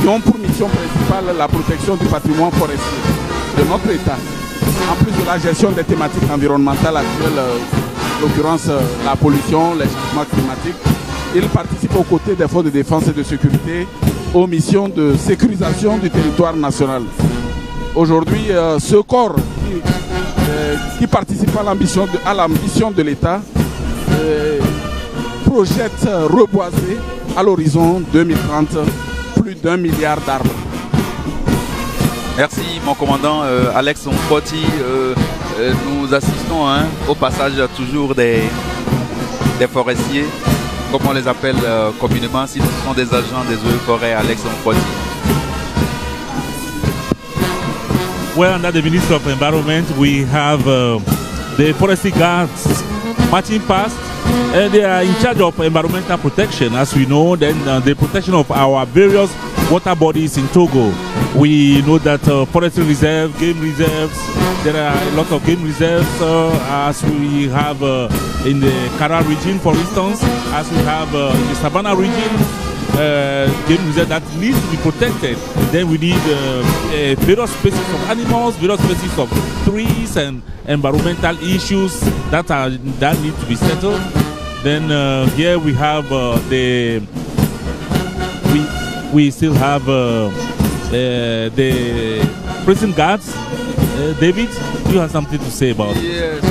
qui ont pour mission principale la protection du patrimoine forestier de notre État. En plus de la gestion des thématiques environnementales actuelles, en l'occurrence la pollution, les changements climatiques, ils participent aux côtés des forces de défense et de sécurité aux missions de sécurisation du territoire national. Aujourd'hui, ce corps qui participe à l'ambition de l'État projette reboiser à l'horizon 2030 plus d'1 milliard d'arbres. Merci mon commandant Alex Mkwoti. Nous assistons au passage toujours des forestiers, comme on les appelle communément, si ce sont des agents des eaux et forêts. Alex Mkwoti. Well, under the Ministry of Environment, we have the forestry guards marching past, and they are in charge of environmental protection, as we know, then the protection of our various water bodies in Togo. We know that forestry reserve, game reserves, there are a lot of game reserves, as we have in the Kara region, for instance, as we have in the Savannah region, game reserve that needs to be protected. Then we need various species of animals, various species of trees, and environmental issues that need to be settled. Then here we have we still have the prison guards. David, you have something to say about it? Yes,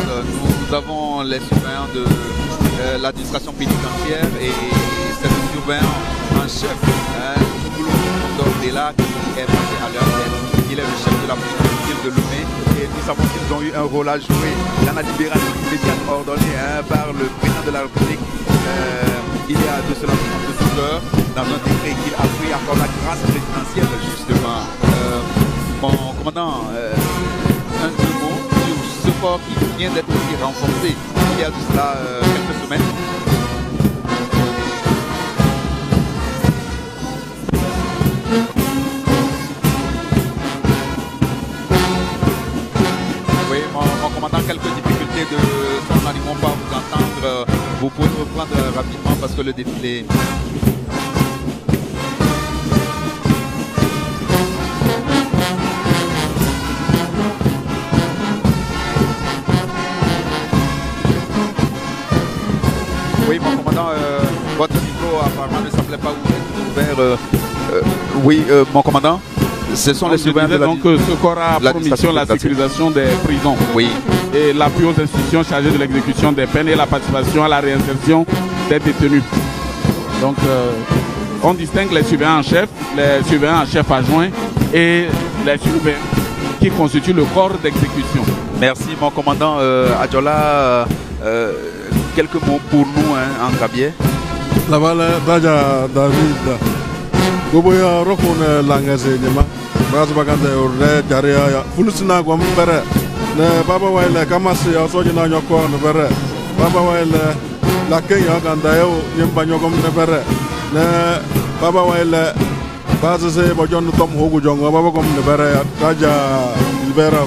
nous avons les surveillants de l'administration pénitentiaire et c'est le surveillant en chef, Dordela, qui est passé à leur tête. Il est le chef de la police de Lomé et nous savons qu'ils ont eu un rôle à jouer dans la libération immédiate ordonnée par le président de la République il y a de cela 12 heures dans un décret qu'il a pris encore la grâce présidentielle justement. Mon commandant, un deux mots sur ce corps qui vient d'être aussi renforcé il y a de cela quelques semaines. Oui, mon commandant, quelques difficultés de son n'arrivons pas à vous entendre. Vous pouvez reprendre rapidement parce que le défilé... Oui, mon commandant, votre micro apparemment ne semblait pas ouvert. Oui, mon commandant, ce sont les surveillants de la... Donc ce corps a pour mission la sécurisation des prisons. Oui. Et l'appui aux institutions chargées de l'exécution des peines et la participation à la réinsertion des détenus. Donc on distingue les surveillants en chef adjoints et les surveillants qui constituent le corps d'exécution. Merci mon commandant Adjola. Quelques mots pour nous en Gabier. La Valle Daja David. Goboya Rokone Langase Nima. Bazbagande Urde Jaria. Fulusina Guambere. Ne Baba Waile Kamasi Asojina Nyoko Nebere. Baba Waile La Kenya Gandayo Yembanyogom Nebere. Ne Baba Waile Bazase Bajon Tom Hogu Jongo Baba Gom Nebere. Daja Libera.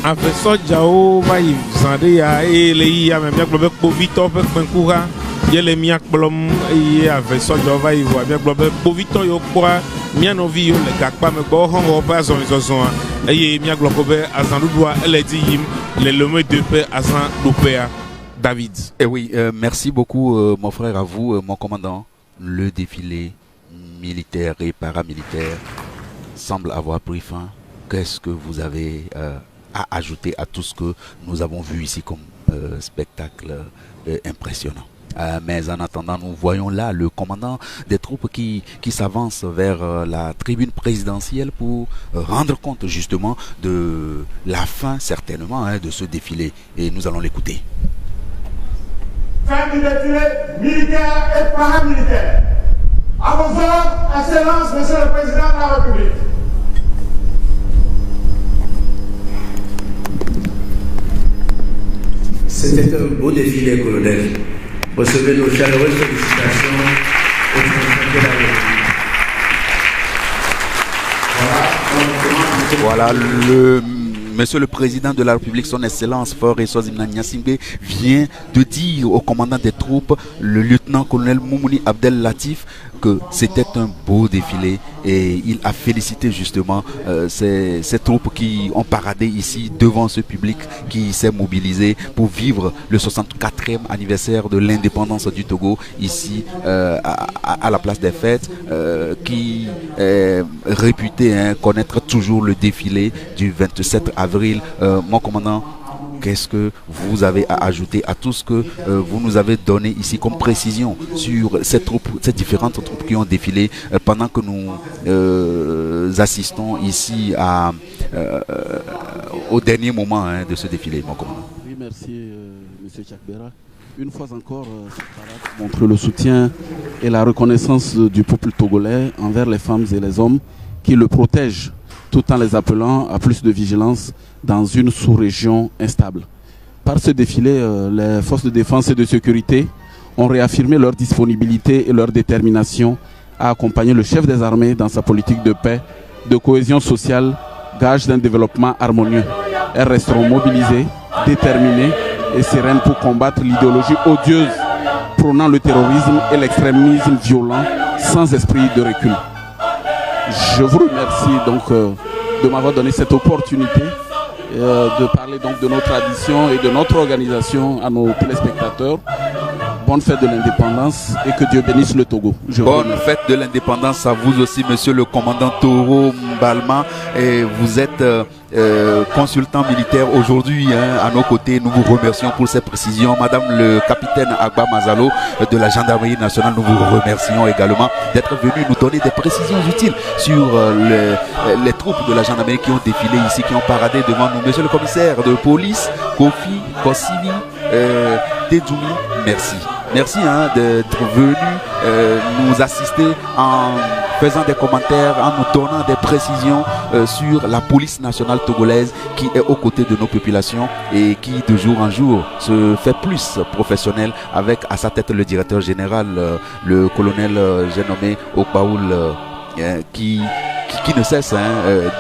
Avec ça, Jao va y zandé à les ya même globe povito avec Benkoura. Il les miak blom et avec ça, Jao va y voir bien globe povito yo quoi. Mien envie le gakpa me go hongo pas zone zone. Et miak globe azandu doit elle dit les lomé de paix azan dopéa David. Et oui, merci beaucoup mon frère à vous mon commandant. Le défilé militaire et paramilitaire semble avoir pris fin. Qu'est-ce que vous avez à ajouter à tout ce que nous avons vu ici comme spectacle impressionnant. Mais en attendant, nous voyons là le commandant des troupes qui s'avance vers la tribune présidentielle pour rendre compte justement de la fin certainement de ce défilé. Et nous allons l'écouter. Fin du défilé militaire et paramilitaire. À vos ordres, Excellence, Monsieur le Président de la République. C'était un beau défilé, colonel. Recevez nos chaleureuses félicitations au président de la République. Voilà, Monsieur le Président de la République, son Excellence Faure Eswazimana Gnassingbé vient de dire au commandant des troupes, le lieutenant-colonel Moumouni Abdel Latif, que c'était un beau défilé et il a félicité justement ces troupes qui ont paradé ici devant ce public qui s'est mobilisé pour vivre le 64e anniversaire de l'indépendance du Togo ici à la place des fêtes, qui est réputé connaître toujours le défilé du 27 avril. Mon commandant, qu'est-ce que vous avez à ajouter à tout ce que vous nous avez donné ici comme précision sur ces différentes troupes qui ont défilé pendant que nous assistons ici au dernier moment de ce défilé, mon commandant? Oui, merci M. Chakbera. Une fois encore, cette parade montre le soutien et la reconnaissance du peuple togolais envers les femmes et les hommes qui le protègent tout en les appelant à plus de vigilance dans une sous-région instable. Par ce défilé, les forces de défense et de sécurité ont réaffirmé leur disponibilité et leur détermination à accompagner le chef des armées dans sa politique de paix, de cohésion sociale, gage d'un développement harmonieux. Elles resteront mobilisées, déterminées et sereines pour combattre l'idéologie odieuse prônant le terrorisme et l'extrémisme violent sans esprit de recul. Je vous remercie donc de m'avoir donné cette opportunité de parler donc de nos traditions et de notre organisation à nos téléspectateurs. Bonne fête de l'indépendance et que Dieu bénisse le Togo. Bonne fête de l'indépendance à vous aussi, monsieur le commandant Toro Mbalma. Et vous êtes consultant militaire aujourd'hui à nos côtés. Nous vous remercions pour ces précisions. Madame le capitaine Agba Mazalo de la gendarmerie nationale, nous vous remercions également d'être venu nous donner des précisions utiles sur les troupes de la gendarmerie qui ont défilé ici, qui ont paradé devant nous. Monsieur le commissaire de police, Kofi Kossini Tedjoumi, merci. Merci d'être venu nous assister en faisant des commentaires, en nous donnant des précisions sur la police nationale togolaise qui est aux côtés de nos populations et qui de jour en jour se fait plus professionnelle avec à sa tête le directeur général, le colonel j'ai nommé Okpaoul qui ne cesse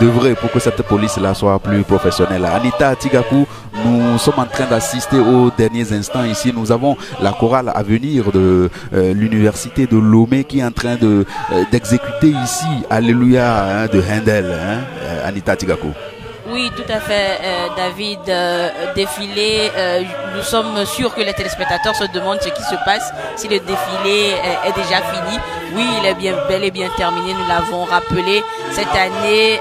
d'œuvrer pour que cette police-là soit plus professionnelle. Anita Tigakou, nous sommes en train d'assister aux derniers instants ici. Nous avons la chorale à venir de l'université de Lomé qui est en train d'exécuter ici Alléluia de Handel. Anita Tigakou. Oui, tout à fait, David. Défilé, nous sommes sûrs que les téléspectateurs se demandent ce qui se passe, si le défilé est déjà fini. Oui, il est bel et bien terminé, nous l'avons rappelé. Cette année,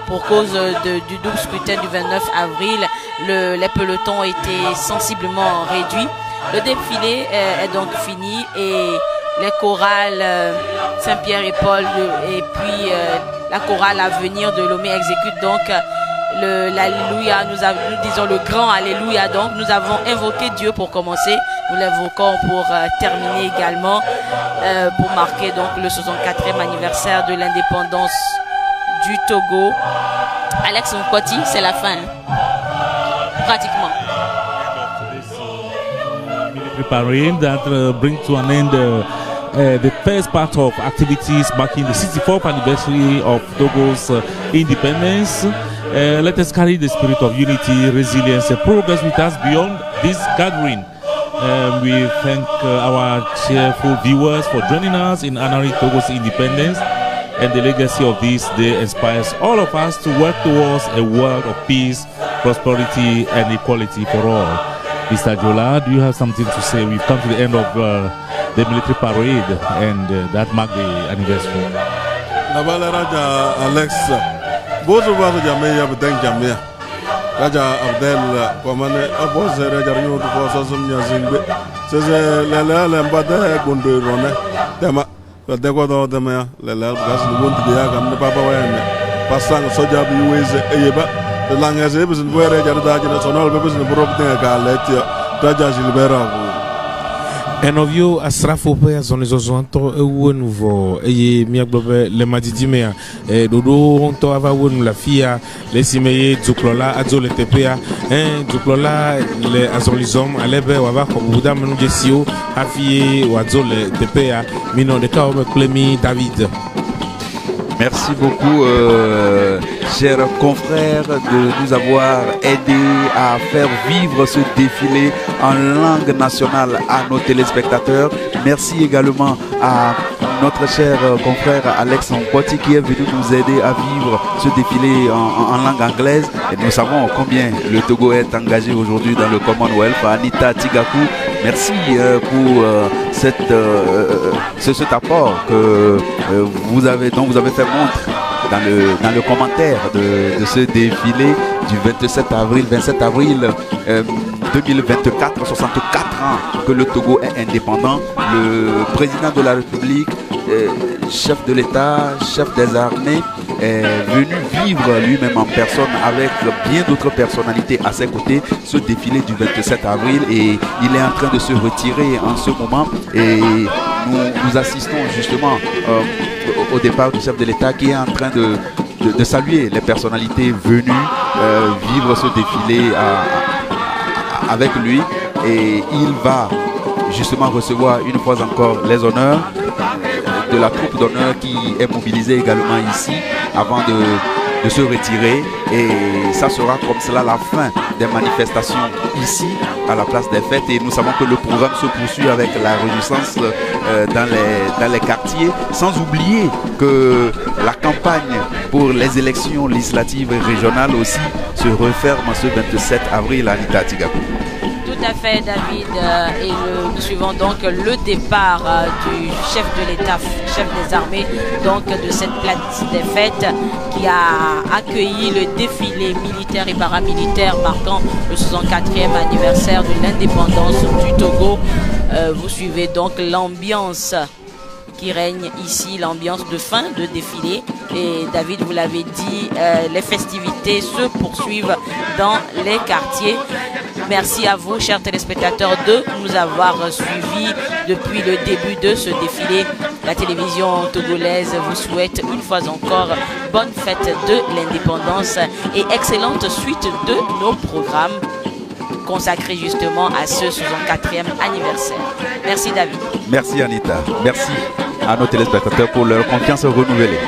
pour cause du double scrutin du 29 avril, les pelotons ont été sensiblement réduits. Le défilé est donc fini et les chorales Saint-Pierre et Paul et puis la chorale à venir de Lomé exécute donc l'Alléluia, nous disons le grand Alléluia. Donc nous avons invoqué Dieu pour commencer, nous l'invoquons pour terminer également, pour marquer donc le 64e anniversaire de l'indépendance du Togo. Alex Mkwati, c'est la fin, pratiquement. Preparing that brings to an end the first part of activities marking the 64th anniversary of Togo's independence. Let us carry the spirit of unity, resilience, and progress with us beyond this gathering. We thank our cheerful viewers for joining us in honoring Togo's independence, and the legacy of this day inspires all of us to work towards a world of peace, prosperity, and equality for all. Mr. Jola, do you have something to say? We've come to the end of the military parade, and that marked the anniversary. Alex, both of us are Jamia. Raja Abdel, Commander Abos, Rajarno, Sasum Yazimbe, says Lala Lambada, Gundu Rone, Dema, the Degodo Dema, Lala, Gas, Wound the Yak, and the Papa and Passang Soja Buiz, Eba. The language is where Raja National Purpose in Brooklyn, let Raja Gilbera. Enovio asrafo pe azon zonto ewo nouveau eye miagbobe le madidimea dodo onto ava wonu la fia le simeye duklola adzo le tepea duklola le azolizom alebe waba ko buda menu jesio afie wadzo le tepea mino de ka o klemi David. Merci beaucoup, chers confrères, de nous avoir aidés à faire vivre ce défilé en langue nationale à nos téléspectateurs. Merci également à notre cher confrère Alex Mpoti qui est venu nous aider à vivre ce défilé en langue anglaise. Et nous savons combien le Togo est engagé aujourd'hui dans le Commonwealth. Anita Tigaku, merci pour cet apport que dont vous avez fait montre dans le commentaire de ce défilé du 27 avril 2024, 64 ans que le Togo est indépendant. Le président de la République, chef de l'État, chef des armées, est venu vivre lui-même en personne avec bien d'autres personnalités à ses côtés ce défilé du 27 avril, et il est en train de se retirer en ce moment, et nous assistons justement au départ du chef de l'État qui est en train de saluer les personnalités venues vivre ce défilé avec lui, et il va justement recevoir une fois encore les honneurs de la troupe d'honneur qui est mobilisée également ici avant de se retirer, et ça sera comme cela la fin des manifestations ici à la place des fêtes. Et nous savons que le programme se poursuit avec la réjouissance dans les quartiers, sans oublier que la campagne pour les élections législatives et régionales aussi se referme ce 27 avril à Anita Tigaku. Tout à fait, David, et nous suivons donc le départ du chef de l'État, chef des armées, donc de cette place des fêtes qui a accueilli le défilé militaire et paramilitaire marquant le 64e anniversaire de l'indépendance du Togo. Vous suivez donc l'ambiance qui règne ici, l'ambiance de fin de défilé. Et David, vous l'avez dit, les festivités se poursuivent dans les quartiers. Merci à vous, chers téléspectateurs, de nous avoir suivis depuis le début de ce défilé. La télévision togolaise vous souhaite une fois encore bonne fête de l'indépendance et excellente suite de nos programmes consacrés justement à ce 64e anniversaire. Merci David. Merci Anita. Merci à nos téléspectateurs pour leur confiance renouvelée.